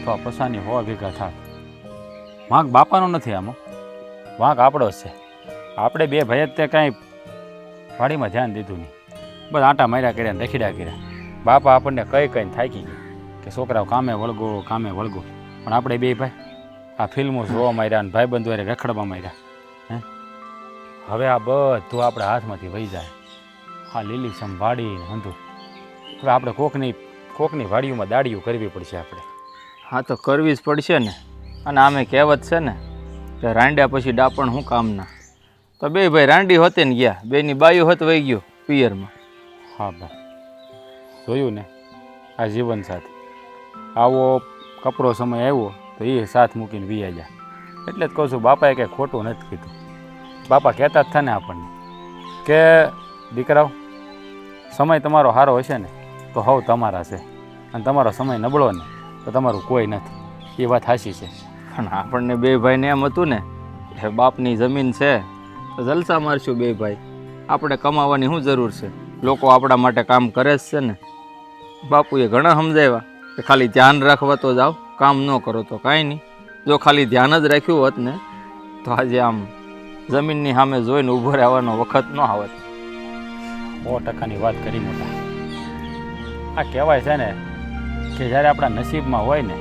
તો આ 50ની 100 વીઘા થાત. વાંક બાપાનો નથી, આમાં વાંક આપણો જ છે. આપણે 2 ભાઈ તે કાંઈ વાડીમાં ધ્યાન દીધું નહીં, બસ આટા માર્યા કર્યા ને રખીડા કર્યા. બાપા આપણને કઈ કઈને થાકી ગઈ કે છોકરાઓ કામે વળગો કામે વળગો, પણ આપણે 2 ભાઈ આ ફિલ્મો જોવા માંડ્યા અને ભાઈબંધો હારે રખડવા માંડ્યા. હે હવે આ બધું આપણા હાથમાંથી વહી જાય. હા લીલી સંભાળીને હંધું. હવે આપણે કોકની વાડીઓમાં દાડીઓ કરવી પડશે આપણે. હા તો કરવી જ પડશે ને. અને આમે કહેવત છે ને કે રાંડ્યા પછી ડાપણ શું કામના. તો બે ભાઈ રાંડી હોતે ને ગયા, બેની બાયું હોત વહી ગયો પિયરમાં. હા ભાઈ જોયું ને આ જીવન સાથી આવો કપરો સમય આવ્યો તો એ સાથ મૂકીને વી જાય. એટલે જ કહું છું બાપાએ કંઈ ખોટું નથી કીધું. બાપા કહેતા જ થાય ને આપણને કે દીકરાઓ સમય તમારો સારો હશે ને તો હવ તમારા છે, અને તમારો સમય નબળો ને તો તમારું કોઈ નથી. એ વાત સાચી છે. પણ આપણને બે ભાઈને એમ હતું ને કે બાપની જમીન છે તો જલસા મારશું બે ભાઈ, આપણે કમાવાની શું જરૂર છે, લોકો આપણા માટે કામ કરે જ છે ને. બાપુએ ઘણા સમજાવ્યા કે ખાલી ધ્યાન રાખવા તો જાઓ, કામ ન કરો તો કાંઈ નહીં. જો ખાલી ધ્યાન જ રાખ્યું હોત ને તો આજે આમ જમીનની સામે જોઈને ઊભો રહેવાનો વખત ન આવત. 100%ની વાત કરી મોટા. આ કહેવાય છે ને કે જ્યારે આપણા નસીબમાં હોય ને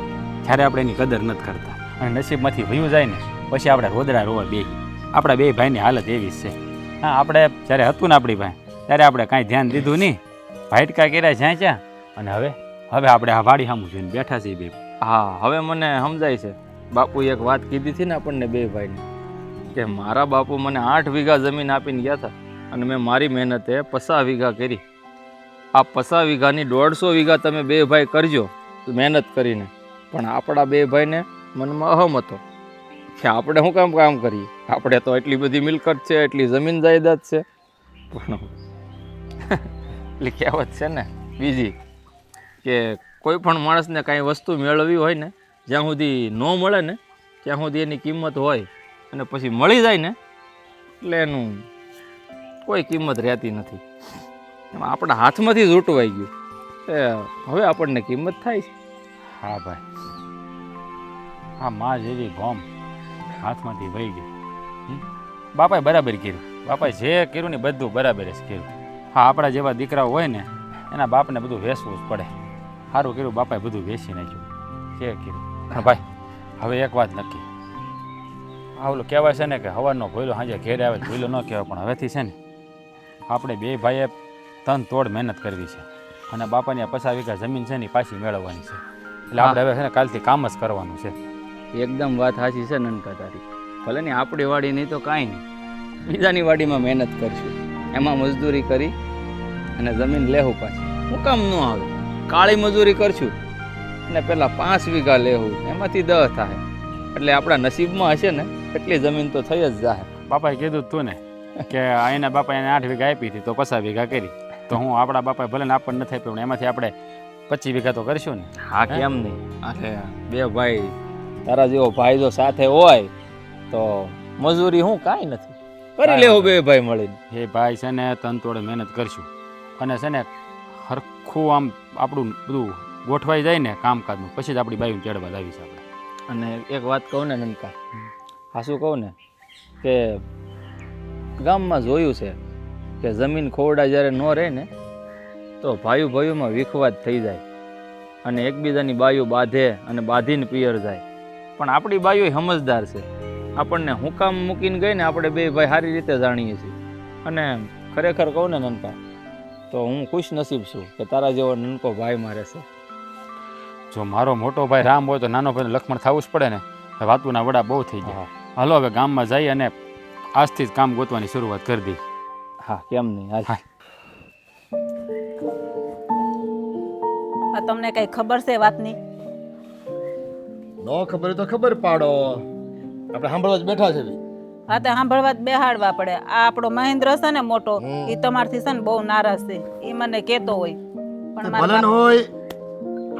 ત્યારે આપણે એની કદર નથી કરતા, અને નસીબમાંથી વયું જાય ને પછી આપણે રોદડા રોવા બે. આપણા બે ભાઈની હાલત એવી જ છે. હા આપણે જ્યારે હતું ને આપણી ભાઈ ત્યારે આપણે કાંઈ ધ્યાન દીધું નહીં, ભાઈટકા કર્યા જ્યાં ત્યાં, અને હવે આપણે આ વાડી સામું જોઈને બેઠા છીએ બે. હા હવે મને સમજાય છે. બાપુએ એક વાત કીધી હતી ને આપણને બે ભાઈને કે મારા બાપુ મને 8 વીઘા જમીન આપીને ગયા હતા અને મેં મારી મહેનતે 50 વીઘા કરી. આ 50 વીઘાની 150 વીઘા તમે બે ભાઈ કરજો મહેનત કરીને, પણ આપણા બે ભાઈને મનમાં અહમ હતો કે આપણે શું કામ કરીએ, આપણે તો એટલી બધી મિલકત છે, એટલી જમીન જાયદાદ છે. પણ એટલી કહેવત છે ને બીજી કે કોઈ પણ માણસને કાંઈ વસ્તુ મેળવવી હોય ને જ્યાં સુધી ન મળે ને ત્યાં સુધી એની કિંમત હોય, અને પછી મળી જાય ને એટલે એનું કોઈ કિંમત રહેતી નથી. એમાં આપણા હાથમાંથી જ ઉટવાઈ ગયું એ હવે આપણને કિંમત થાય છે. હા ભાઈ હા માં જેવી ગોમ હાથમાંથી વહી ગઈ. બાપાએ બરાબર કર્યું. બાપાએ જે કર્યું ને બધું બરાબર જ કર્યું. હા આપણા જેવા દીકરાઓ હોય ને એના બાપને બધું વેચવું જ પડે. સારું કર્યું બાપાએ બધું વેચી નાખ્યું. જે કર્યું. પણ ભાઈ હવે એક વાત નક્કી, આ ઓલું કહેવાય છે ને કે હવાનો ભોયલો સાંજે ઘેરે આવે ભોયલો ન કહેવાય, પણ હવેથી છે ને આપણે બે ભાઈએ તન તોડ મહેનત કરવી છે, અને બાપાની આ 50 વીઘા જમીન છે ને પાછી મેળવવાની છે. એટલે આપણે હવે છે ને કાલથી કામ જ કરવાનું છે. એકદમ વાત સાચી છે નનકા તારી. ભલે ને આપણી વાડી નહીં તો કાંઈ નહીં, બીજાની વાડીમાં મહેનત કરશું, એમાં મજદૂરી કરી અને જમીન લેવું પાછી. હું કામ ન આવે, કાળી મજૂરી કરશું અને પહેલાં 5 વીઘા લેવું, એમાંથી 10 થાય. એટલે આપણા નસીબમાં હશે ને એટલી જમીન તો થઈ જ જાય. બાપાએ કીધું તું ને કે અહીંના બાપા એને 8 વીઘા આપી હતી તો 50 વીઘા કરી, તો હું આપણા બાપાએ ભલે ને આપણને નથી આપ્યું, એમાંથી આપણે 25 વીઘા તો કરશું ને. હા કેમ નહીં. અરે બે ભાઈ તારા જેવો ભાઈ જો સાથે હોય તો મજૂરી હું કાંઈ નથી, કરી લેવું બે ભાઈ મળીને. એ ભાઈ છે ને તનતોડ મહેનત કરશું, અને છે ને હરખું આમ આપણું બધું ગોઠવાઈ જાય ને કામકાજનું, પછી જ આપણી બાયું ચડવા લાવીશ આપણે. અને એક વાત કહું ને નનકા, હા શું કહું ને કે ગામમાં જોયું છે કે જમીન ખોવડા જ્યારે ન રહે ને તો ભાઈઓમાં વિખવાદ થઈ જાય, અને એકબીજાની બાયું બાંધે અને બાંધીને પિયર જાય. પણ આપણી બાયું સમજદાર છે, આપણને હું કામ મૂકીને ગઈ ને આપણે બે ભાઈ સારી રીતે જાણીએ છીએ. અને ખરેખર કહું ને નનકા તો હું ખુશ નસીબ છું કે તારા જેવો નનકો ભાઈ મારે છે. જો મારો મોટો ભાઈ રામ હોય તો નાનો ભાઈ લક્ષ્મણ થવું જ પડે ને. વાતુના વડા બહુ થઈ ગયા. હાલો હવે ગામમાં જઈ અને આજથી જ કામ ગોતવાની શરૂઆત કરી દઈ. હા કેમ નહીં. હાલ તમને કઈ ખબર છે વાતની? ન ખબર હોય તો ખબર પાડો, આપણે સાંભળવા જ બેઠા છે. હા તો સાંભળવા જ બેહાડવા પડે. આ આપણો મહેન્દ્ર છે ને મોટો, એ તમારથી છે ને બહુ નારાજ છે, એ મને કહેતો હોય. પણ ભલે ન હોય,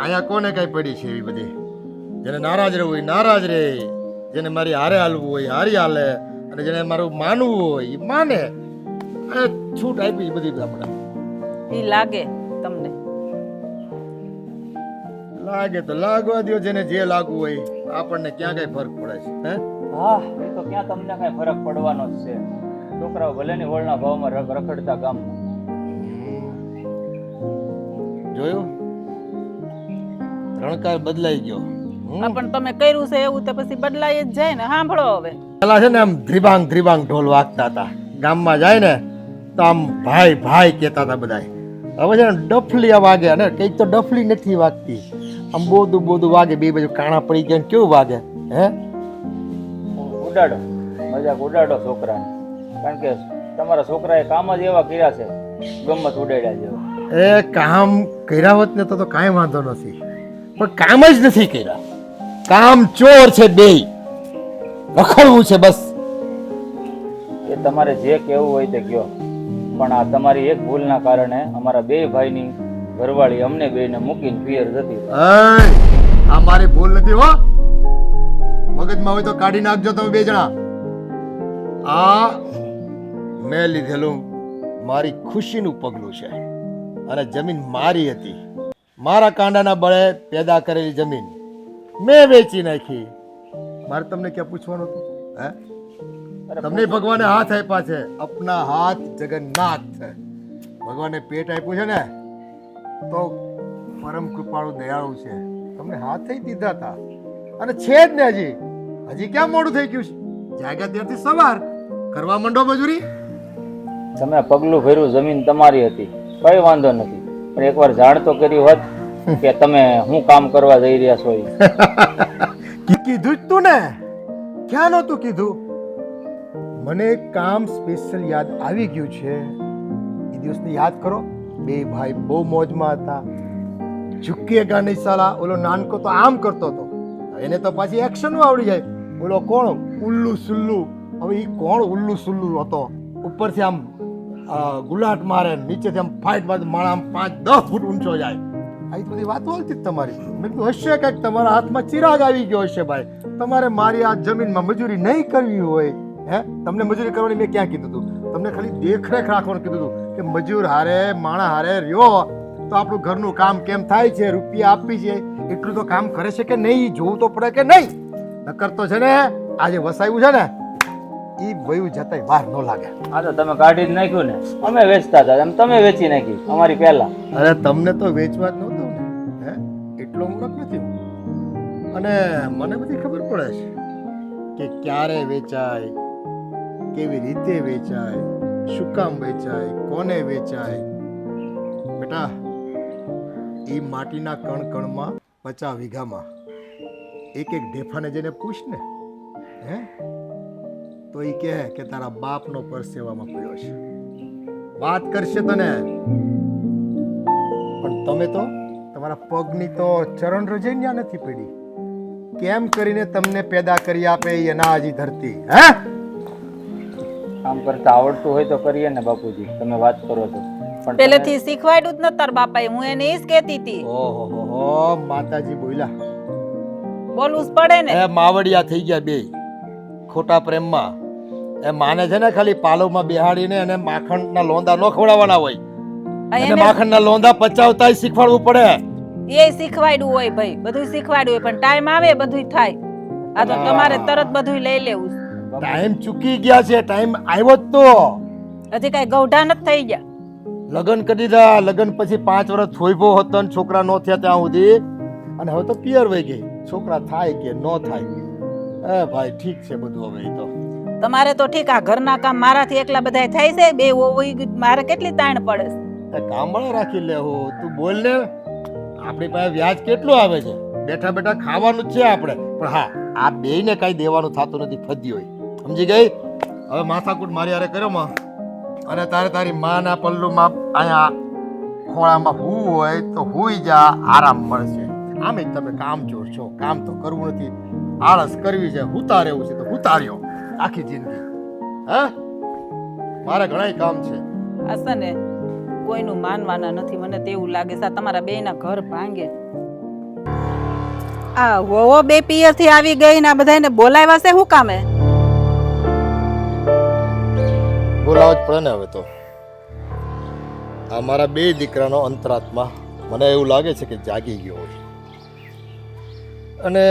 અહીંયા કોને કઈ પડી છે એવી બધી? જેને નારાજ રહેવું હોય નારાજ રહે, જેને મારી હારે હાલવું હોય હારી હાલે, અને જેને મારું માનવું હોય એ માને. છૂટ આપી બધી આપણે. એ લાગે તમને? લાગે તો લાગવા દો, જેને જે લાગવું હોય. આપણને ક્યાં કઈ ફરક પડે છે? હે હા એ તો ક્યાં તમને કાંઈ ફરક પડવાનો જ છે. છોકરાઓ ભલે ની હોળના ભાવમાં રખડતા ગામમાં. જોયું? રણકાર બદલાઈ ગયો. હા, પણ તમે કર્યું છે એવું તો પછી બદલાઈ જ જાય ને. સાંભળો હવે, પેલા છે ને આમ ધ્રીબાંગ ધ્રીબાંગ ઢોલ વાગતા હતા, ગામમાં જાય ને તો આમ ભાઈ ભાઈ કહેતા હતા બધાય. હવે છે ને ડફલી વાગે, અને કંઈક તો ડફલી નથી વાગતી, આમ બોધું બોધું વાગે, બે બાજુ કાણા પડી ગયા ને કેવું વાગે હે. ઉડાડો મજાક ઉડાડો છોકરાને, કારણ કે તમારા છોકરાએ કામ જ એવા કર્યા છે, ગમત ઉડાડ્યા જેવા. એ કામ કર્યા હોત ને તો કાંઈ વાંધો નથી, પણ કામ જ નથી કર્યા. કામ ચોર છે, બેય રખડવું છે બસ. એ તમારે જે કહેવું હોય તે કહો, પણ આ તમારી એક ભૂલના કારણે અમારા બે ભાઈની ઘરવાળી અમને બેને મૂકીને પિયર જતી રહી. આ મારી ભૂલ નથી હો, મગજમાં હોય તો કાઢી નાખજો તમે બે જણા. આ મેં લીધેલું મારી ખુશીનું પગલું છે, અને જમીન મારી હતી, મારા કાંડાના બળે પેદા કરેલી જમીન મેં વેચી નાખી. મારે તમને ક્યાં પૂછવાનું હતું હે? તમને ભગવાને હાથ આપ્યા છે, અપના હાથ જગન્નાથ. ભગવાને પેટ આપ્યું છે ને તો પરમ કૃપાળુ દયાળુ છે, તમને હાથ થઈ દીધા હતા, અને છે જ ને હજી ક્યાં મોડું થઈ ગયું છે? જાગ્યા ત્યારથી સવાર કરવા માંડો મજૂરી. તમે પગલું ભર્યું, જમીન તમારી હતી, કઈ વાંધો નથી, પણ એકવાર જાણ તો કર્યું હોત કે તમે શું કામ કરવા જઈ રહ્યા છો. કીધું જ તું ને, ક્યાં નહોતું કીધું? મને એક કામ સ્પેશિયલ યાદ આવી ગયું છે. એ દિવસને યાદ કરો, બે ભાઈ બહુ મોજમાં હતા, ઝુકેગા નહીં સાલા. ઓલો નાનકો તો આમ કરતો હતો, એને તો પાછી એક્શન આવડી જાય. ઓલો કોણ? ઉલ્લુ સુલ્લુ. હવે એ કોણ ઉલ્લુ સુલ્લુ હતો? ઉપરથી આમ ગુલાટ મારે, નીચેથી આમ ફાઇટ મારે, માણા આમ 5-10 ફૂટ ઊંચો જાય. આ બધી વાત બોલતી તમારી. મેં કીધું હશે કંઈક તમારા હાથમાં ચિરાગ આવી ગયો હશે ભાઈ, તમારે મારી આ જમીનમાં મજૂરી નહીં કરવી હોય હે? તમને મજૂરી કરવાની મેં ક્યાં કીધું હતું? તમને ખાલી દેખરેખ રાખવાનું કીધું હતું કે મજૂર હારે માણા હારે રહ્યો તો આપણું ઘરનું કામ કેમ થાય છે, રૂપિયા આપી છે, એટલું તો કામ કરે છે કે નહીં જોવું તો પડે કે નહીં. નકર તો છે ને આજે વસાયું છે ને એ વયું જતાય વાર ન લાગે. આ તો તમે કાઢી જ નાખ્યું ને, અમે વેચતા હતા એમ તમે વેચી નાખી અમારી પહેલા. અરે તમને તો વેચવા જ નહોતું ને, હે? એટલો મૂર્ખ નથી હું, અને મને બધી ખબર પડે છે કે ક્યારે વેચાય, કેવી રીતે વેચાય, શું કામ વેચાય, કોને વેચાય. બેટા, એ માટીના કણ કણમાં 50 વીઘામાં એક એક ઢેફાને જઈને પૂછ ને, હે, તો એ કહે કે તારા બાપનો પરસેવામાં પડ્યો છે. વાત કરશે તને, પણ તમે તો તમારા પગની તો ચરણ રજઈ ત્યાં નથી પડી. કેમ કરીને તમને પેદા કરી આપે એ અનાજી ધરતી? હે, કામ કરતા આવડતું હોય તો કરીએ ને બાપુજી, તમે વાત કરો છો પણ પહેલેથી શીખવાડ્યું જ ન તાર બાપાએ. હું એને ઈ જ કહેતી હતી. ઓહો, માતાજી બોલ્યા, બોલવું જ પડે ને. એ માવડિયા થઈ ગયા બે ખોટા પ્રેમમાં. એ માને છે ને ખાલી પાલવમાં બેહાડીને એને માખણના લોંદા ન ખવડાવવાના હોય, અને માખણના લોંદા પચાવતા શીખવાડવું પડે. એ શીખવાડ્યું હોય ભાઈ, બધું શીખવાડ્યું હોય, પણ ટાઈમ આવે બધું થાય. આ તો તમારે તરત બધું લઈ લેવું. ટાઈમ ચૂકી ગયા છે, ટાઈમ આવ્યો જ તો હજી કઈ ગૌઢા નથી થઈ ગયા. લગ્ન કરી દીધા, લગ્ન પછી 5 વર્ષ થોઈભો હતો ને છોકરા નો થયા ત્યાં સુધી, અને હવે તો પિયર વહી ગઈ. છોકરા થાય કે ન થાય, એ ભાઈ ઠીક છે બધું. હવે તો તમારે તો ઠીક, આ ઘરના કામ મારાથી એકલા બધા થાય છે. બે મારે કેટલી તાણ પડે છે. કામવાળા રાખી લે. તું બોલ ને, આપણી પાસે વ્યાજ કેટલું આવે છે? બેઠા બેઠા ખાવાનું જ છે આપણે, પણ હા આ બેયને કઈ દેવાનું થતું નથી. ફદી હોય, સમજી ગઈ? હવે માથાકૂટ મારી હારે કર્યો માં, અને તારે તારી માના પલ્લુમાં અહીંયા ખોળામાં હું હોય તો હુઈ જા, આરામ મળશે. આમ જ તમે કામ ચોર છો, કામ તો કરવું નથી, આળસ કરવી છે, હુતા રહેવું છે તો હુતા રહ્યો આખી જિંદગી. હે, મારે ઘણા કામ છે. હશે ને, કોઈનું માનવાના નથી. મને તો એવું લાગે છે તમારા બેયના ઘર ભાંગે. આ વહુ બે પિયર થી આવી ગઈ ને આ બધાને બોલાવ્યા છે શું કામે? બોલાવો જ પડે ને. હવે તો આ મારા 2 દીકરાનો અંતરાત્મા મને એવું લાગે છે કે જાગી ગયો હોય, અને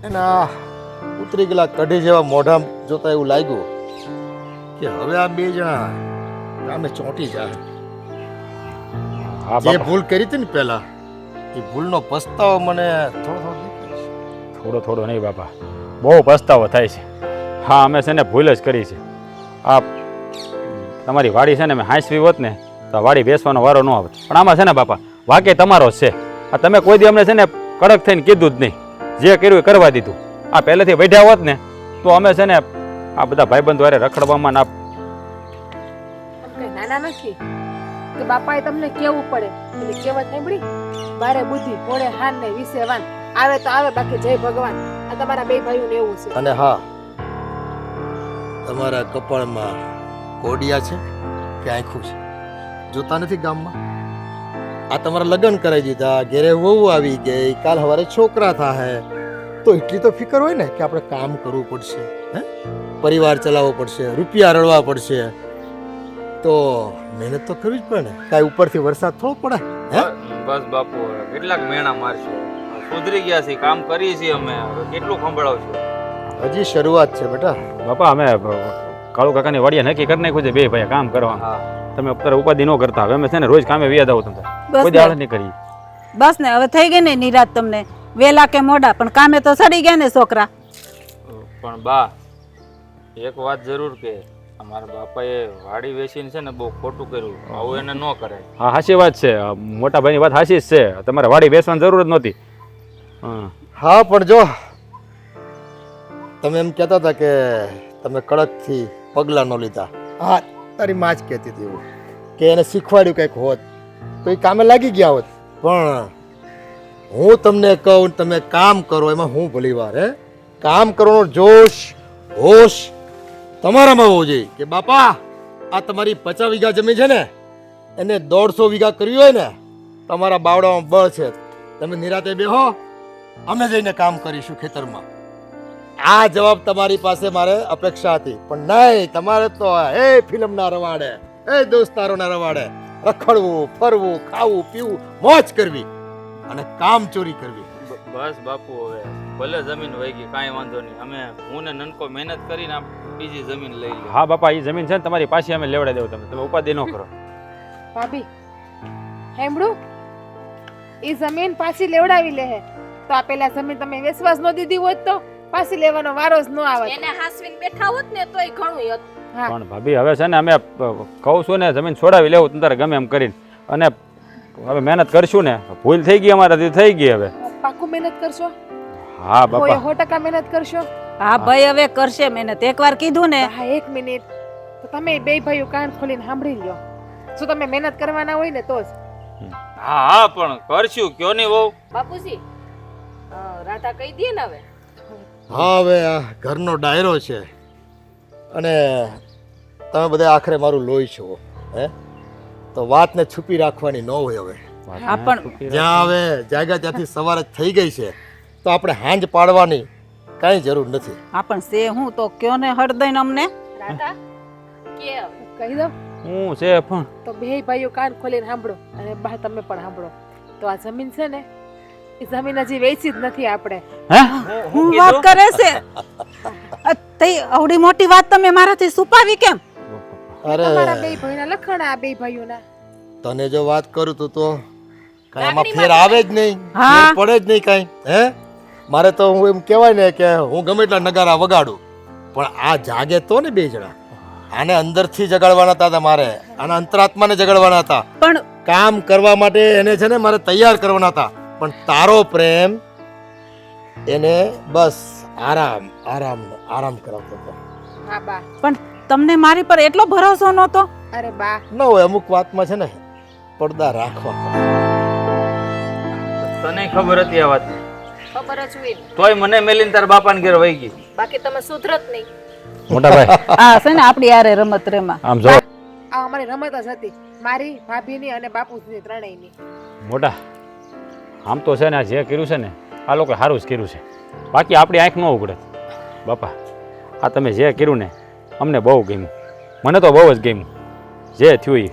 એના ઉતરી ગયેલા કઢી જેવા મોઢા જોતા એવું લાગ્યું કે હવે આ 2 જણા કામે ચોંટી જાય. જે ભૂલ કરી હતી ને પહેલા, એ ભૂલનો પસ્તાવો મને થોડો થોડો થોડો થોડો નહીં બાપા, બહુ પસ્તાવો થાય છે. હા, અમે છે ને ભૂલ જ કરી છે. આ તમારી વાડી છે ને મેં હાંસવી હોત ને તો આ વાડી બેસવાનો વારો ન આવત. પણ આમાં છે ને બાપા, વાકે તમારો જ છે. આ તમે કોઈ દી અમને છે ને કડક થઈને કીધું જ નહીં, જે કર્યું એ કરવા દીધું. આ પહેલેથી વઢ્યા હોત ને તો અમે છે ને આ બધા ભાઈબંધો હારે રખડવામાં ના. કઈ નાના નથી કે બાપાએ તમને કેવું પડે. એટલે કહેવત સાંભળી, બારે બુદ્ધિ પોળે હાન ને વિશે વાન, આવે તો આવે બાકી જય ભગવાન. આ તમારા બે ભાઈઓને એવું છે. અને હા, તમારા કપાળમાં કોડિયા છે કે આંખું છે જોતા નથી ગામમાં? આ તમારા લગ્ન કરાવી દીધા, ઘેરે વહુ આવી ગઈ, કાલ સવારે છોકરા થાય તો એટલી તો ફિકર હોય ને કે આપણે કામ કરવું પડશે, હે, પરિવાર ચલાવવો પડશે, રૂપિયા રળવા પડશે, તો મહેનત તો કરવી જ પડે ને. કાંઈ ઉપરથી વરસાદ થોડો પડે, હે? બસ બાપુ, હવે કેટલાક મેણા મારશું. સુધરી ગયા છે, કામ કરીએ છીએ અમે. હવે કેટલું સંભળાવશું? હજી શરૂઆત છે બેટા. બાપા અમે કાળુ કાકાની વાડીએ નક્કી કરી નાખ્યું છે બે ભાઈ કામ કરવા. હા, તમે અત્યારે ઉપાધિ ન કરતા. હવે અમે છે ને રોજ કામે વ્યાદ આવો તમે બસ કોઈ ને. દાળ નહીં કરી. બસ ને, હવે થઈ ગઈ ને નિરાત તમને, વેલા કે મોડા પણ કામે તો સડી ગયા ને છોકરા. પણ બા, એક વાત જરૂર કે અમારા બાપાએ વાડી વેચીને છે ને બહુ ખોટું કર્યું. આવું એને ન કરાય. હા, સાચી વાત છે. મોટા ભાઈની વાત સાચી જ છે. તમારે વાડી બેસવાની જરૂર જ નહોતી. હા, હા, પણ જો તમે એમ કહેતા હતા કે તમે કડકથી પગલાં ન લીધા. હા, તારી માં જ કહેતી હતી એવું કે એને શીખવાડ્યું કંઈક હોત તો એ કામે લાગી ગયા હોત. પણ હું તમને કહું તમે કામ કરો એમાં હું ભલી વાર, હે, કામ કરવાનો જોશ હોશ તમારામાં હોવો જોઈએ કે બાપા આ તમારી 50 વીઘા જમીન છે ને એને 150 વીઘા કરવી હોય ને તમારા બાવડામાં બળ છે, તમે નિરાતે બેહો, અમે જઈને કામ કરીશું ખેતરમાં. આ જવાબ તમારી પાસે મારે અપેક્ષા હતી, પણ નહીં, તમારે તો એ ફિલ્મના રવાડે, એ દોસ્તારોના રવાડે રખડવું, ફરવું, ખાવું, પીવું, મોજ કરવી અને કામ ચોરી કરવી. બસ બાપુ, હવે ભલે જમીન વહી ગઈ, કાંઈ વાંધો નહીં. અમે હું ને નનકો મહેનત કરીને આ બીજી જમીન લઈ લઈએ. હા બાપા, એ જમીન છે ને તમારી પાછી અમે લેવડાવી દેવું. તમે ઉપાધિ ન કરો. ભાભી હેમડું, એ જમીન પાછી લેવડાવી લે હે તો આ પેલા જમીન તમે વિશ્વાસ ન દીધી હોત તો પાછી લેવાનો વારો જ ન આવત. એને હાસવીને બેઠા હોત ને તોય ઘણું હતું. હા, પણ ભાભી હવે છે ને અમે કહું છું ને જમીન છોડાવી લેવું તમારે ગમે એમ કરીને. અને હવે મહેનત કરશું ને, ભૂલ થઈ ગઈ અમારાથી થઈ ગઈ. હવે પાકું મહેનત કરશો? હા બાપા, 100% મહેનત કરશો? હા ભાઈ, હવે કરશે મહેનત. એકવાર કીધું ને. હા, 1 મિનિટ તો તમે બે ભાઈઓ કાન ખોલીને સાંભળી લ્યો. જો તમે મહેનત કરવાના હોય ને તો જ. હા હા, પણ કરશું કયો નહીં વહુ. બાપુજી, રાધા કહી દે ને હવે. હા, હવે આ ઘરનો ડાયરો છે અને તમે બધા આખરે મારું લોહી છો, હે, તો વાતને છુપી રાખવાની ન હોય. હવે હા, પણ જ્યાં હવે જાગ્યા ત્યાંથી સવારે થઈ ગઈ છે તો આપણે હાંજ પાડવાની કાંઈ જરૂર નથી. હા, પણ સે હું તો કયો ને હળદઈને અમને. રાધા કે હવે. કહી દો હું છે પણ તો બે ભાઈઓ કાન ખોલીને સાંભળો અને બા તમે પણ સાંભળો. તો આ જમીન છે ને એ જમીન હજી વેચી જ નથી આપણે. હે હું વાત કરે છે તઈ આવડી મોટી વાત તમે મારાથી છુપાવી કેમ? તમારા અરે બે ભાઈના લખણ આ બે ભાઈઓના. તને જો વાત કરું તું તો કાંઈ આમાં ફેર આવે જ નહીં, હા. ફેર પડે જ નહીં કાંઈ, હે. મારે તો હું એમ કહેવાય ને કે હું ગમે એટલા નગારા વગાડું પણ આ જાગે તો ને બે જણા. આને અંદરથી જગાડવાના હતા તમારે, આના અંતરાત્માને જગાડવાના હતા. પણ કામ કરવા માટે એને છે ને મારે તૈયાર કરવાના હતા. પણ તારો પ્રેમ એને બસ આરામ આરામ આરામ કરાવતો હતો. હા બા. પણ તમને મારી પર એટલો ભરોસો નહોતો? અરે બા, ન હોય, અમુક વાતમાં છે ને પડદા રાખવા પડે. તને ખબર હતી આ વાત? ખબર જ હોય ને. તોય મને મેલીને તાર બાપાને ઘેર વહી ગઈ. બાકી તમે સુધરત નહીં. મોટા ભાઈ આ છે ને આપણી યારે રમત રેમાં. આમ જો આ અમારી રમત જ હતી, મારી ભાભીની અને બાપુજીની ત્રણેયની. મોટા આમ તો છે ને આ જે કર્યું છે ને આ લોકો સારું જ કર્યું છે. બાકી આપણી આંખ ન ઉઘડે. બાપા આ તમે જે કર્યું ને અમને બહુ ગમ્યું. મને તો બહુ જ ગમ્યું. જે થયું એ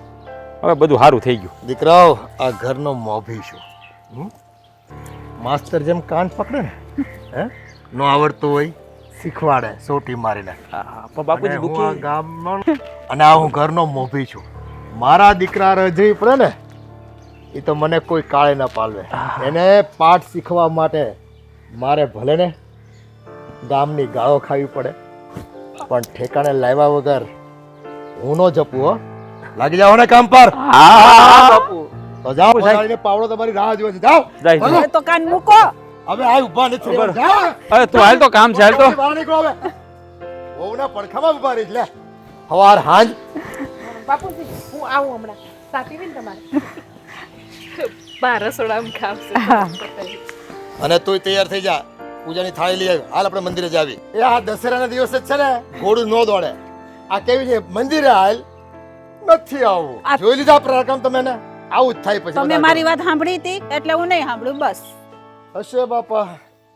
હવે બધું સારું થઈ ગયું. દીકરાઓ, આ ઘરનો મોભી છું. હમ? માસ્તર જેમ કાન પકડે ને, હે, ન આવડતું હોય શીખવાડે સોટી મારીને. પણ બાપુજી અને હું આ દુઃખી ગામનો અને આ હું ઘરનો મોભી છું. મારા દીકરા રજવી પડે ને એ તો મને કોઈ કાળે ના પાલવે. એને પાઠ શીખવા માટે મારે ભલે ને ગામની ગાળો ખાવી પડે પણ ઠેકાણે લાવ્યા વગર હું નો જપું હો. લાગી જાઓ ને કામ પર. બાપુ તો જાઓ પછાડીને પાવડો તમારી રાહ જોવે છે. જાઓ જાય છે. હવે તો કાન મૂકો. હવે આ ઊભા નથી રહેવાનું. જાઓ. અરે તું હાલ તો કામ છે હાલ તો બહાર નીકળો હવે. વહુના પડખામાં ઊભા રહી લે. હવાર હાંજ બાપુજી હું આવું હમણાં ચા પીવી ને તમારે બા રસોડામાં ખાવશે અને તું તૈયાર થઈ જા. પૂજાની થાળી લઈ આવ્યો. હાલ આપણે મંદિરે જાવી. એ આ દશેરાના દિવસે જ છે ને ઘોડું નો દોડે. આ કેવી છે મંદિરે હાલ નથી આવવું. જોઈ લીધા પ્રકમ તમે ને આવું જ થાય પછી. તમે મારી વાત સાંભળી હતી એટલે હું નહીં સાંભળ્યું બસ. હશે બાપા.